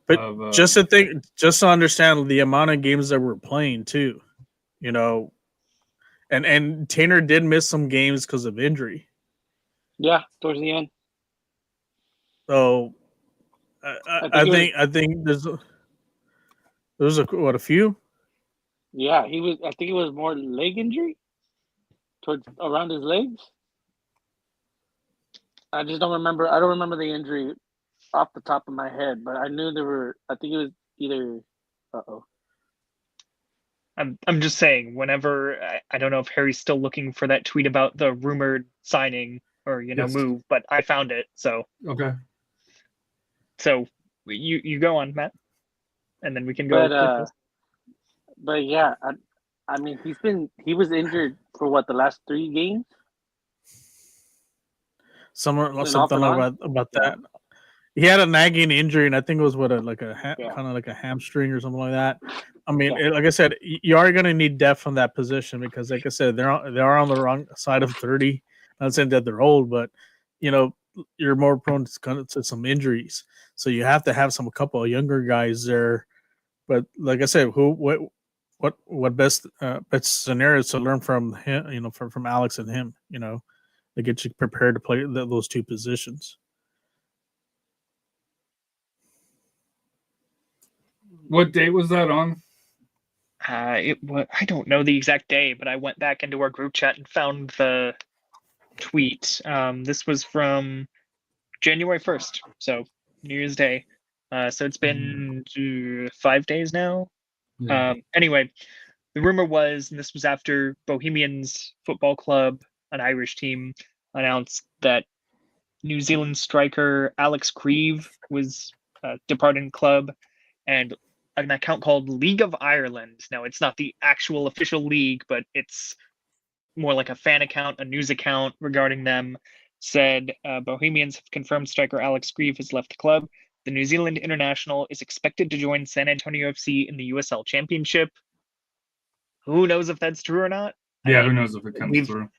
But just to understand the amount of games that we're playing too, and Tainer did miss some games because of injury. Yeah, towards the end. So I think there's a few. Yeah, I think it was more leg injury towards around his legs. I just don't remember. I don't remember the injury off the top of my head, but I knew there were. I think it was either. I'm just saying, whenever I don't know if Harry's still looking for that tweet about the rumored signing or Yes. move, but I found it. So Okay. So you go on, Matt, and then we can go. But yeah, I mean, he was injured for the last 3 games. Something on? about that. He had a nagging injury, and I think it was kind of like a hamstring or something like that. I mean, like I said, you are going to need depth on that position because, like I said, they are on the wrong side of 30. Not saying that they're old, but you're more prone to some injuries, so you have to have a couple of younger guys there. But like I said, what best scenarios to learn from him, from Alex and him, to get you prepared to play those 2 positions. What date was that on? I don't know the exact day, but I went back into our group chat and found the tweet. This was from January 1st, so New Year's Day. So it's been 5 days now. Yeah. Anyway, the rumor was, and this was after Bohemians Football Club, an Irish team, announced that New Zealand striker Alex Grieve was departing club, and an account called League of Ireland. Now, it's not the actual official league, but it's more like a fan account, a news account regarding them, said Bohemians have confirmed striker Alex Grieve has left the club. The New Zealand international is expected to join SanAntonio FC in the USL Championship. Who knows if that's true or not? Yeah, who knows if it comes through.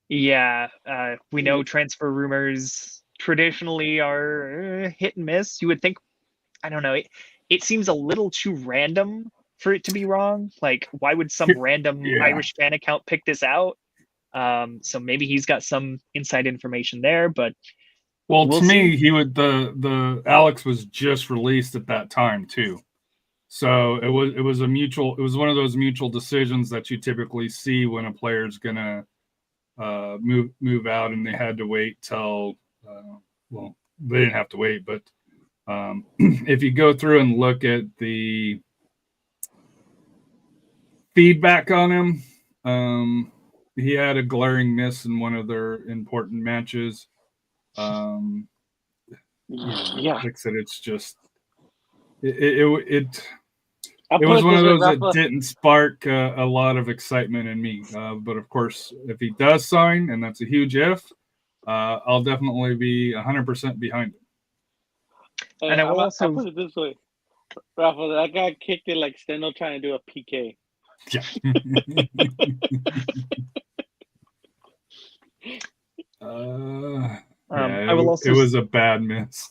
Yeah, we know transfer rumors traditionally are hit and miss. You would think, I don't know, it seems a little too random for it to be wrong. Like, why would some random Irish fan account pick this out? So maybe he's got some inside information there, but well, to me, he would the Alex was just released at that time too. So it was one of those mutual decisions that you typically see when a player's gonna move out, and they had to wait till well, they didn't have to wait, but if you go through and look at the feedback on him, he had a glaring miss in one of their important matches. Like I said, it's just it was one of those that didn't spark a lot of excitement in me. But of course, if he does sign, and that's a huge if, I'll definitely be 100% behind him. And I'll put it this way, Rafa, that guy kicked it like Steno trying to do a PK. Yeah. It was a bad miss.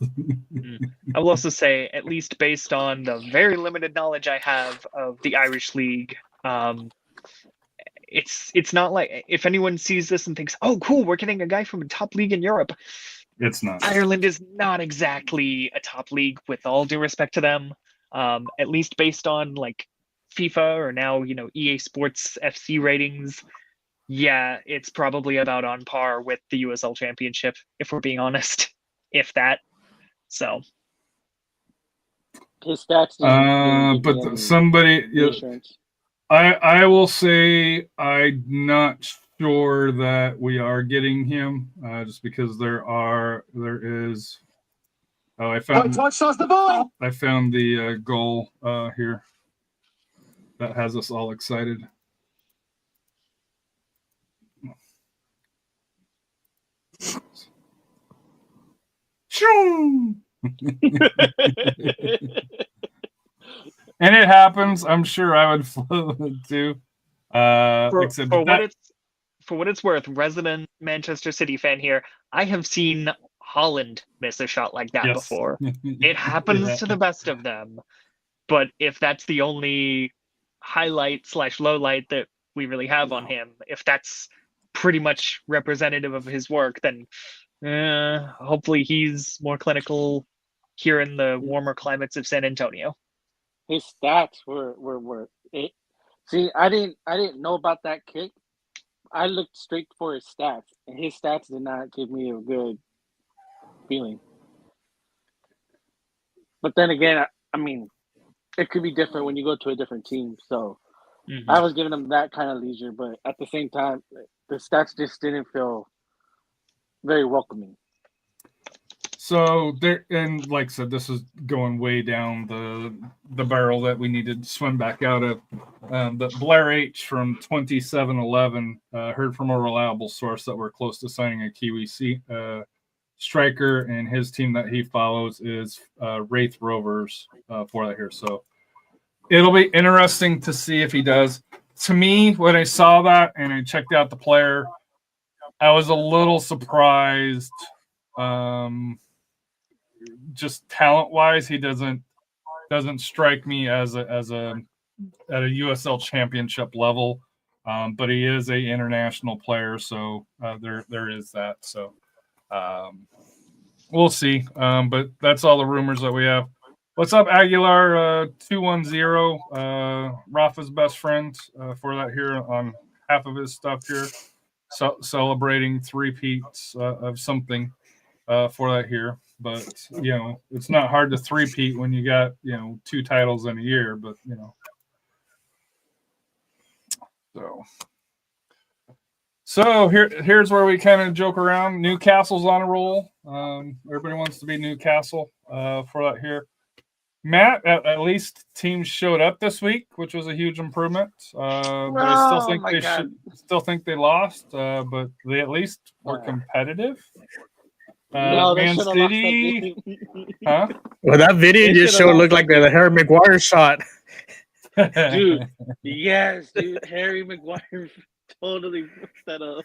I will also say, at least based on the very limited knowledge I have of the Irish League, it's not like, if anyone sees this and thinks, oh, cool, we're getting a guy from a top league in Europe. It's not. Ireland is not exactly a top league, with all due respect to them. At least based on like FIFA or now, EA Sports FC ratings. Yeah, it's probably about on par with the USL Championship, if we're being honest, if that. So, his stats. But somebody, I will say, I'm not sure that we are getting him, just because there is. Oh, I found the ball. I found the goal here that has us all excited. And it happens. I'm sure I would flow it too. For what it's worth, resident Manchester City fan here, I have seen Holland miss a shot like that before. It happens to the best of them. But if that's the only highlight / low light that we really have on him, if that's pretty much representative of his work, then hopefully he's more clinical here in the warmer climates of SanAntonio. His stats were it. See, I didn't know about that kick. I looked straight for his stats, and his stats did not give me a good feeling. But then again, I mean, it could be different when you go to a different team. So I was giving him that kind of leisure, but at the same time, the stats just didn't feel very welcoming. So there, and like I said, this is going way down the barrel that we need to swim back out of. But Blair H from 2711 heard from a reliable source that we're close to signing a Kiwi striker, and his team that he follows is Wraith Rovers for that here. So it'll be interesting to see if he does. To me, when I saw that and I checked out the player, I was a little surprised. Just talent-wise, he doesn't strike me as at a USL Championship level, but he is a international player, so there is that. So we'll see. But that's all the rumors that we have. What's up, Aguilar 210? Rafa's best friend for that here on half of his stuff here, celebrating three-peats of something for that here. But, it's not hard to three-peat when you got, 2 titles in a year. But, So here's where we kind of joke around. Newcastle's on a roll. Everybody wants to be Newcastle for that here. Matt, at least teams showed up this week, which was a huge improvement. But I still think still think they lost, but they at least were competitive. No, they Man should have lost that City, game. huh? Well, that video They just should've showed lost looked like that the Harry Maguire shot. Dude, yes, dude. Harry Maguire totally fucked that up.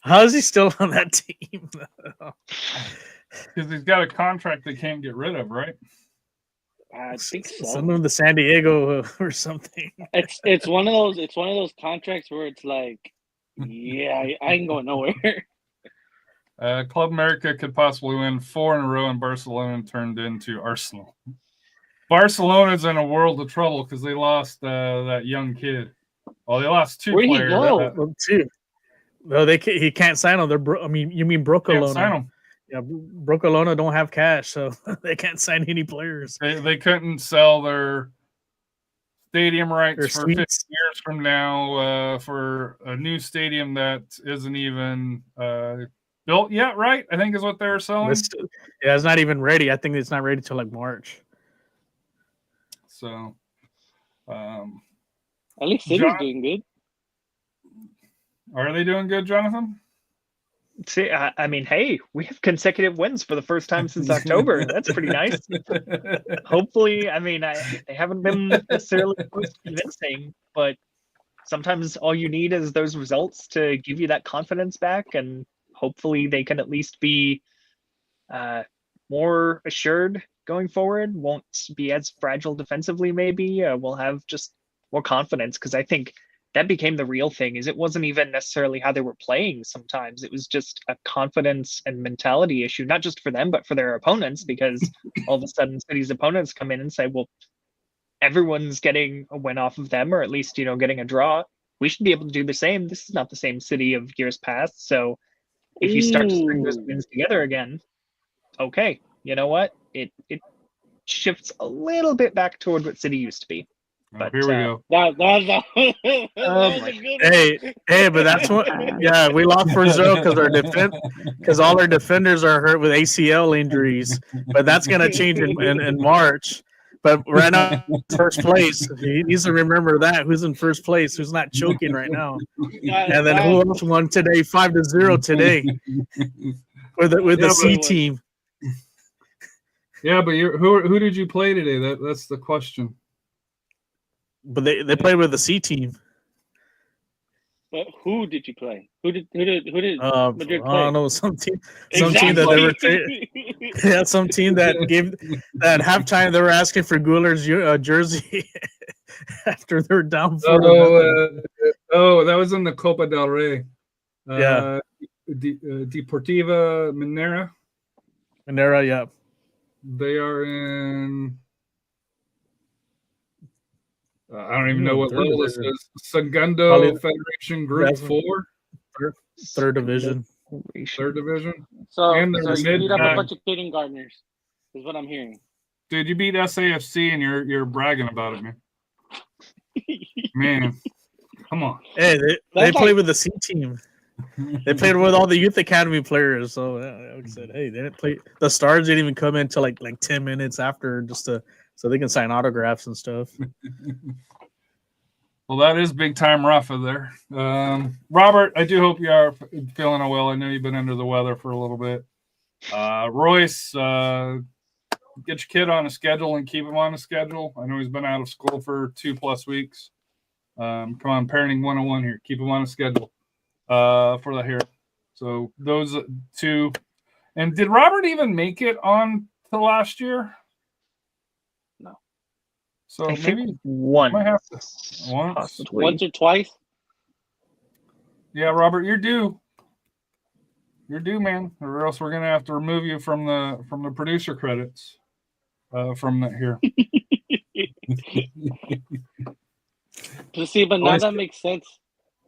How is he still on that team? Because he's got a contract they can't get rid of, right? I think so. Some of the San Diego or something. It's one of those contracts where it's like, yeah, I ain't going nowhere. Club America could possibly win 4 in a row, and Barcelona turned into Arsenal. Barcelona's in a world of trouble because they lost that young kid. Well, they lost 2 Where'd he players. go? Well, two. No, he can't sign them. You mean Can't sign Brocalona? them. Yeah, Brocalona don't have cash, so they can't sign any players. They couldn't sell their stadium rights Their for 50 suites. years from now for a new stadium that isn't even built yet, right? I think is what they were selling. Yeah, it's not even ready. I think it's not ready till like March. So, At least City's doing good. Are they doing good, Jonathan? See, I mean, hey, we have consecutive wins for the first time since October. That's pretty nice. Hopefully, I mean, they haven't been necessarily most convincing, but sometimes all you need is those results to give you that confidence back, and hopefully they can at least be more assured going forward. Won't be as fragile defensively, maybe. We'll have just more confidence, because I think that became the real thing. Is it wasn't even necessarily how they were playing sometimes. It was just a confidence and mentality issue, not just for them, but for their opponents, because all of a sudden City's opponents come in and say, well, everyone's getting a win off of them, or at least, getting a draw. We should be able to do the same. This is not the same City of years past. So if you start to string those wins together again, okay, you know what? It shifts a little bit back toward what City used to be. But here we go. That was a good one. Hey, but that's what. Yeah, we lost 4-0 because all our defenders are hurt with ACL injuries. But that's gonna change in March. But right now, first place. He needs to remember that. Who's in first place? Who's not choking right now? And then who else won today? 5-0 today with the C team. Yeah, but who did you play today? That's the question. But they played with the C team. But who did you play? Who did Madrid play? I don't know, some team Exactly. that they were yeah, some team that gave that halftime they were asking for Guler's jersey after they're down 4-0. That was in the Copa del Rey. Yeah. Deportiva Minera. Minera, yeah. They are in. I don't even know what level this is. Segundo Federation Group 4. Third division. Third division. So And you beat up a bunch of kindergartners, is what I'm hearing. Dude, you beat SAFC and you're bragging about it, man. Man, come on. Hey, they played with the C team. They played with all the youth academy players. So I said, hey, they didn't play. The stars didn't even come in until like 10 minutes after, so they can sign autographs and stuff. Well, that is big time Rafa there. Robert, I do hope you are feeling well. I know you've been under the weather for a little bit. Royce, get your kid on a schedule and keep him on a schedule. I know he's been out of school for 2+ weeks. Come on, parenting 101 here. Keep him on a schedule for the hair. So those two. And did Robert even make it on to last year? So I maybe think once Once or twice. Yeah, Robert, you're due. You're due, man, or else we're gonna have to remove you from the producer credits. From that here. See, but now that makes sense.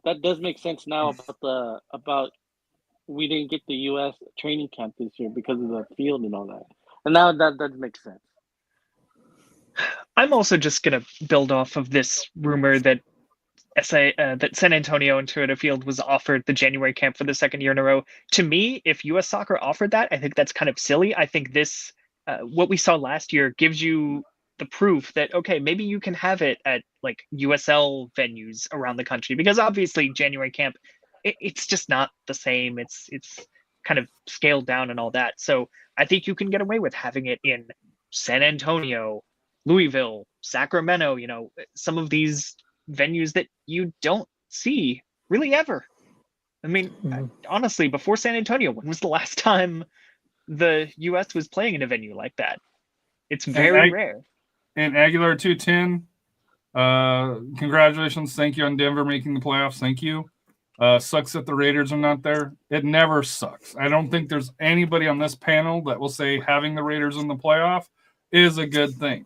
That does make sense now about we didn't get the U.S. training camp this year because of the field and all that, and now that does make sense. I'm also just going to build off of this rumor that that SanAntonio and Toyota Field was offered the January camp for the second year in a row. To me, if U.S. Soccer offered that, I think that's kind of silly. I think this what we saw last year gives you the proof that, okay, maybe you can have it at like USL venues around the country, because obviously January camp, it's just not the same. It's kind of scaled down and all that. So I think you can get away with having it in San Antonio, Louisville, Sacramento, some of these venues that you don't see really ever. I mean, honestly, before San Antonio, when was the last time the US was playing in a venue like that? It's very rare. And Aguilar 210, congratulations. Thank you on Denver making the playoffs. Thank you. Sucks that the Raiders are not there. It never sucks. I don't think there's anybody on this panel that will say having the Raiders in the playoff is a good thing.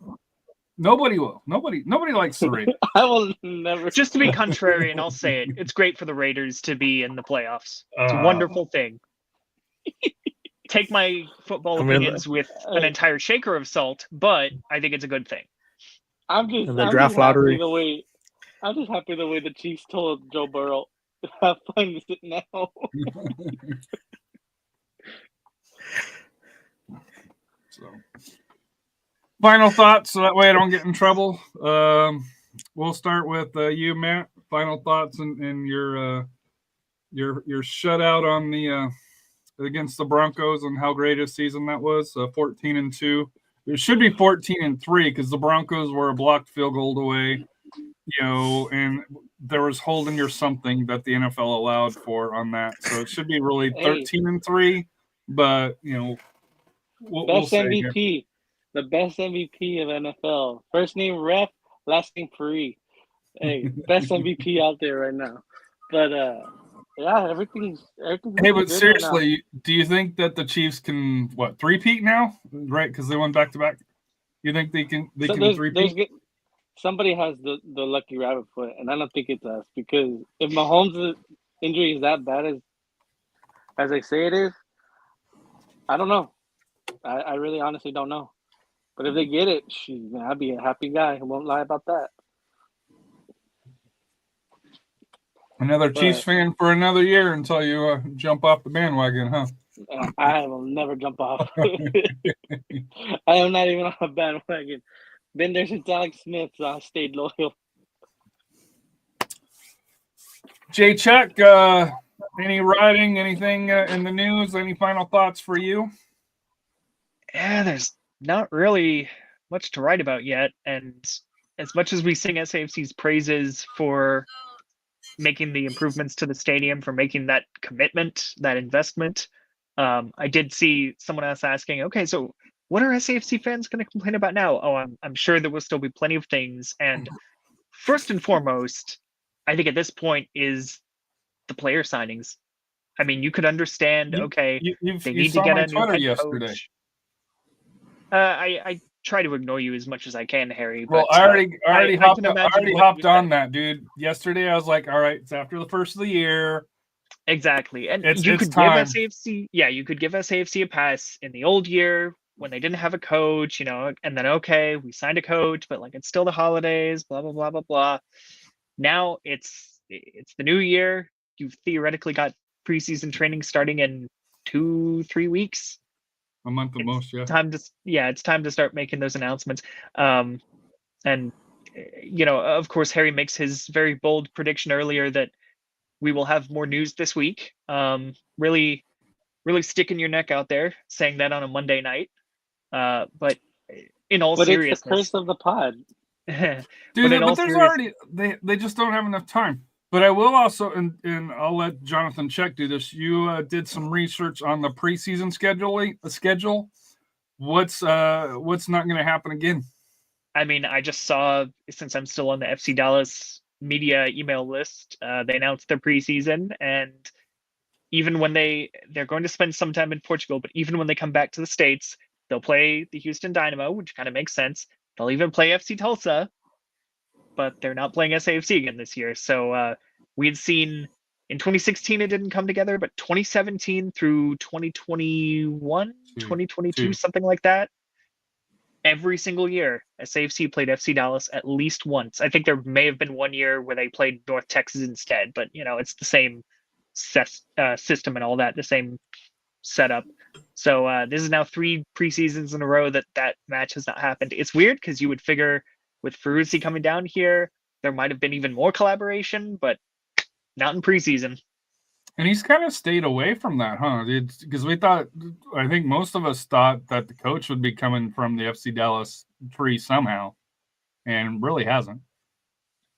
Nobody will. Nobody likes the Raiders. I will never. Just to be contrarian, I'll say it. It's great for the Raiders to be in the playoffs. It's a wonderful thing. Take my football opinions with an entire shaker of salt, but I think it's a good thing. I'm just lottery. I'm just happy the way the Chiefs told Joe Burrow, "Have fun with it now." So, final thoughts, so that way I don't get in trouble. We'll start with you, Matt. Final thoughts and your shutout on the against the Broncos and how great a season that was. 14-2. It should be 14-3 because the Broncos were a blocked field goal away, and there was holding or something that the NFL allowed for on that. So it should be really 13-3. But best MVP, the best MVP of NFL. First name ref, last name free. Hey, best MVP out there right now. But yeah, everything's. Hey, but seriously, right, do you think that the Chiefs can three-peat now? Right, because they won back-to-back. You think they can three-peat? Somebody has the lucky rabbit foot, and I don't think it's us, because if Mahomes' injury is that bad as they say it is, I don't know. I really honestly don't know. But if they get it, I'd be a happy guy. I won't lie about that. Another Chiefs fan for another year until you jump off the bandwagon, huh? I will never jump off. I am not even on a bandwagon. Been there since Alex Smith, so I stayed loyal. Jay Chuck, any writing, anything in the news? Any final thoughts for you? Yeah, there's not really much to write about yet. And as much as we sing SAFC's praises for making the improvements to the stadium, for making that commitment, that investment, I did see someone else asking, okay, so what are SAFC fans going to complain about now? Oh, I'm sure there will still be plenty of things. And first and foremost, I think at this point is the player signings. I mean, you could understand, okay, they need to get a new head coach. I try to ignore you as much as I can, Harry. Well, but, I already hopped on that, dude. Yesterday, I was like, all right, it's after the first of the year. Exactly. And you could give SAFC, you could give SAFC a pass in the old year when they didn't have a coach, and then, okay, we signed a coach, but it's still the holidays, blah, blah, blah, blah, blah. Now it's the new year. You've theoretically got preseason training starting in 2-3 weeks. A month at most, yeah. It's time to start making those announcements. And of course, Harry makes his very bold prediction earlier that we will have more news this week. Really, really sticking your neck out there, saying that on a Monday night. But in all seriousness, it's the curse of the pod. Dude, but there's already they just don't have enough time. But I will also, and I'll let Jonathan Check do this. You did some research on the preseason schedule. What's not going to happen again? I mean, I just saw, since I'm still on the FC Dallas media email list, they announced their preseason, and even when they're going to spend some time in Portugal, but even when they come back to the States, they'll play the Houston Dynamo, which kind of makes sense. They'll even play FC Tulsa, but they're not playing SAFC again this year. So we'd seen in 2016 it didn't come together, but 2017 through 2021, 2022, something like that, every single year SAFC played FC Dallas at least once. I think there may have been one year where they played North Texas instead, but it's the same system and all that, the same setup. So this is now 3 preseasons in a row that match has not happened. It's weird because you would figure with Ferrucci coming down here, there might have been even more collaboration, but not in preseason. And he's kind of stayed away from that, huh? Because I think most of us thought that the coach would be coming from the FC Dallas tree somehow, and really hasn't.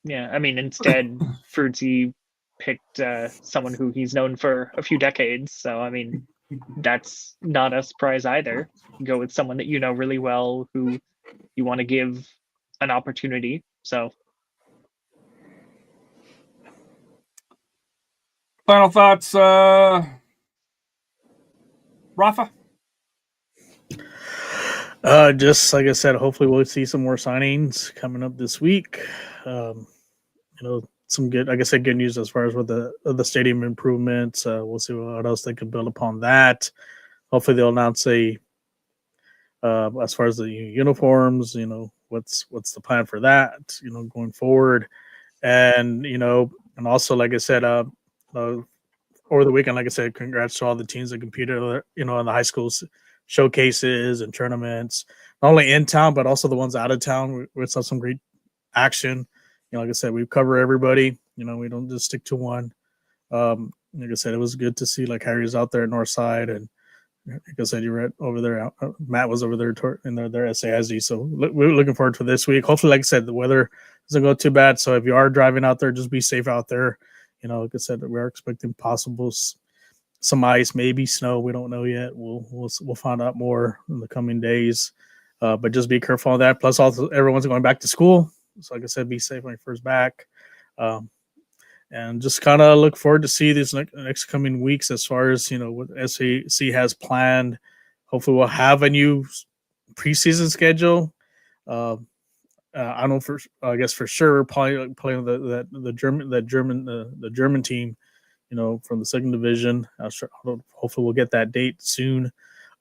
Yeah, I mean, instead, Ferrucci picked someone who he's known for a few decades. So, I mean, that's not a surprise either. You go with someone that you know really well, who you want to give an opportunity. So, final thoughts, Rafa? Just like I said, hopefully we'll see some more signings coming up this week. Some good, like I said, good news as far as with the stadium improvements. We'll see what else they can build upon that. Hopefully they'll announce as far as the uniforms, what's the plan for that, going forward. And, and also, like I said, over the weekend, like I said, congrats to all the teams that competed, in the high schools showcases and tournaments, not only in town, but also the ones out of town. We saw some great action. Like I said, we cover everybody. We don't just stick to one. Like I said, it was good to see like Harry's out there at Northside, and like I said, you were over there. Matt was over there in their SASD. So we're looking forward to this week. Hopefully, like I said, the weather doesn't go too bad. So if you are driving out there, just be safe out there. Like I said, we are expecting possible some ice, maybe snow. We don't know yet. We'll find out more in the coming days. But just be careful on that. Plus, also everyone's going back to school. So like I said, be safe when you're first back. And just kind of look forward to see these next coming weeks as far as, what SAC has planned. Hopefully we'll have a new preseason schedule. I know I guess for sure probably playing the German team, from the second division. Hopefully we'll get that date soon.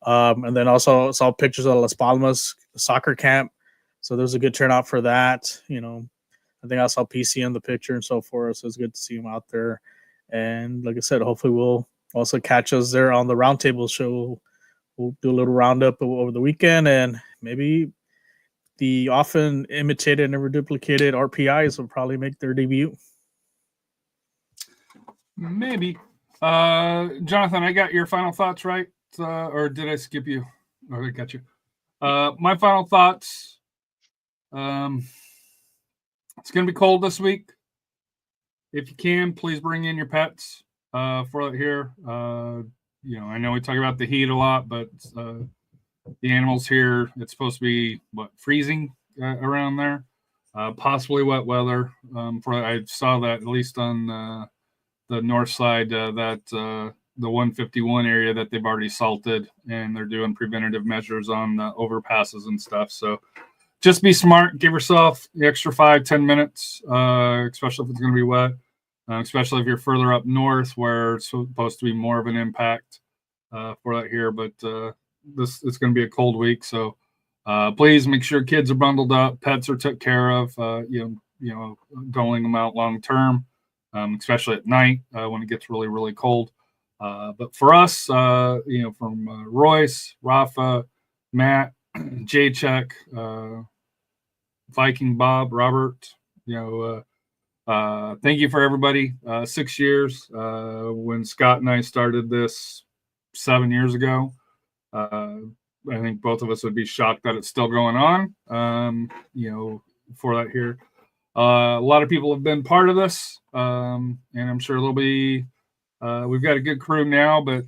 And then also saw pictures of Las Palmas soccer camp. So there's a good turnout for that. I think I saw PC in the picture and so forth. So it's good to see him out there. And like I said, hopefully we'll also catch us there on the Roundtable show. We'll do a little roundup over the weekend, and maybe the often imitated, never duplicated RPIs will probably make their debut. Maybe. Jonathan, I got your final thoughts right? Or did I skip you? Oh, I got you. My final thoughts. It's going to be cold this week. If you can, please bring in your pets for it here. I know we talk about the heat a lot, but the animals here, it's supposed to be, freezing around there. Possibly wet weather. I saw that at least on the north side, that the 151 area that they've already salted, and they're doing preventative measures on overpasses and stuff. So just be smart. Give yourself the extra 5-10 minutes, especially if it's going to be wet, especially if you're further up north where it's supposed to be more of an impact for that here. But it's going to be a cold week. So please make sure kids are bundled up, pets are took care of, doling them out long term, especially at night when it gets really, really cold. But for us, from Royce, Rafa, Matt, J-Check, Viking Bob, Robert, thank you for everybody. 6 years when Scott and I started this 7 years ago. I think both of us would be shocked that it's still going on, for that here. A lot of people have been part of this, and I'm sure there'll be we've got a good crew now, but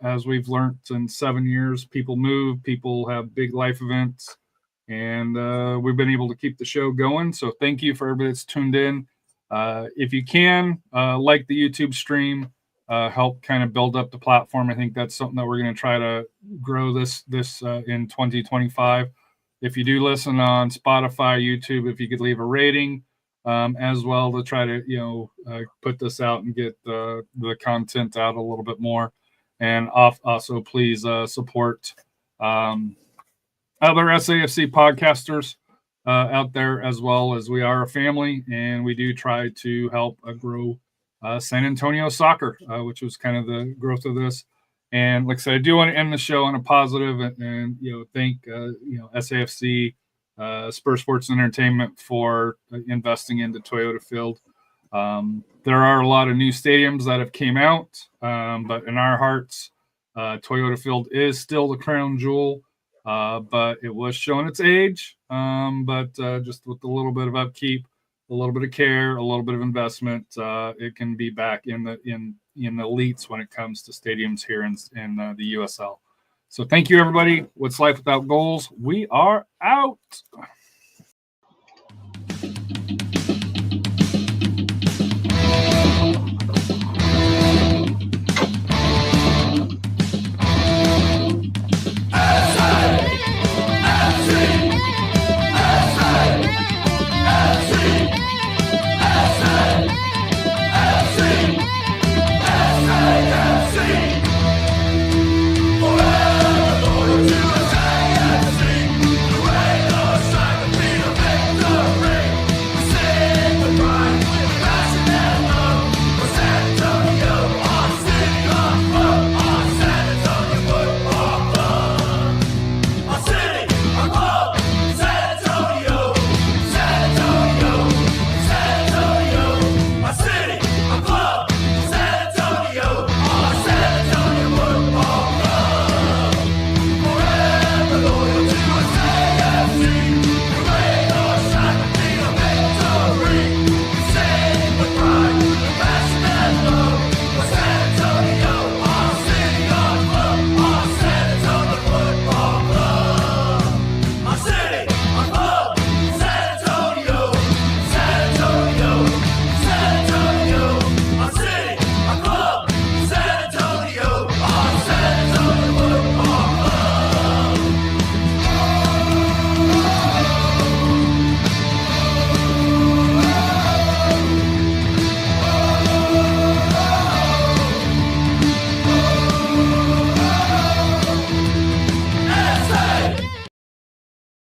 as we've learned in 7 years, people move, people have big life events, and we've been able to keep the show going. So thank you for everybody that's tuned in. If you can, like the YouTube stream, help kind of build up the platform. I think that's something that we're going to try to grow this in 2025. If you do listen on Spotify, YouTube, if you could leave a rating, as well, to try to put this out and get the content out a little bit more, and also please support other SAFC podcasters out there, as well, as we are a family and we do try to help grow SanAntonio soccer, which was kind of the growth of this. And like I said, I do want to end the show on a positive and thank SAFC, Spurs Sports Entertainment for investing into Toyota Field. There are a lot of new stadiums that have came out, but in our hearts, Toyota Field is still the crown jewel. But it was showing its age. But just with a little bit of upkeep, a little bit of care, a little bit of investment, it can be back in the elites when it comes to stadiums here in the USL. So thank you, everybody. What's Life Without Goals? We are out.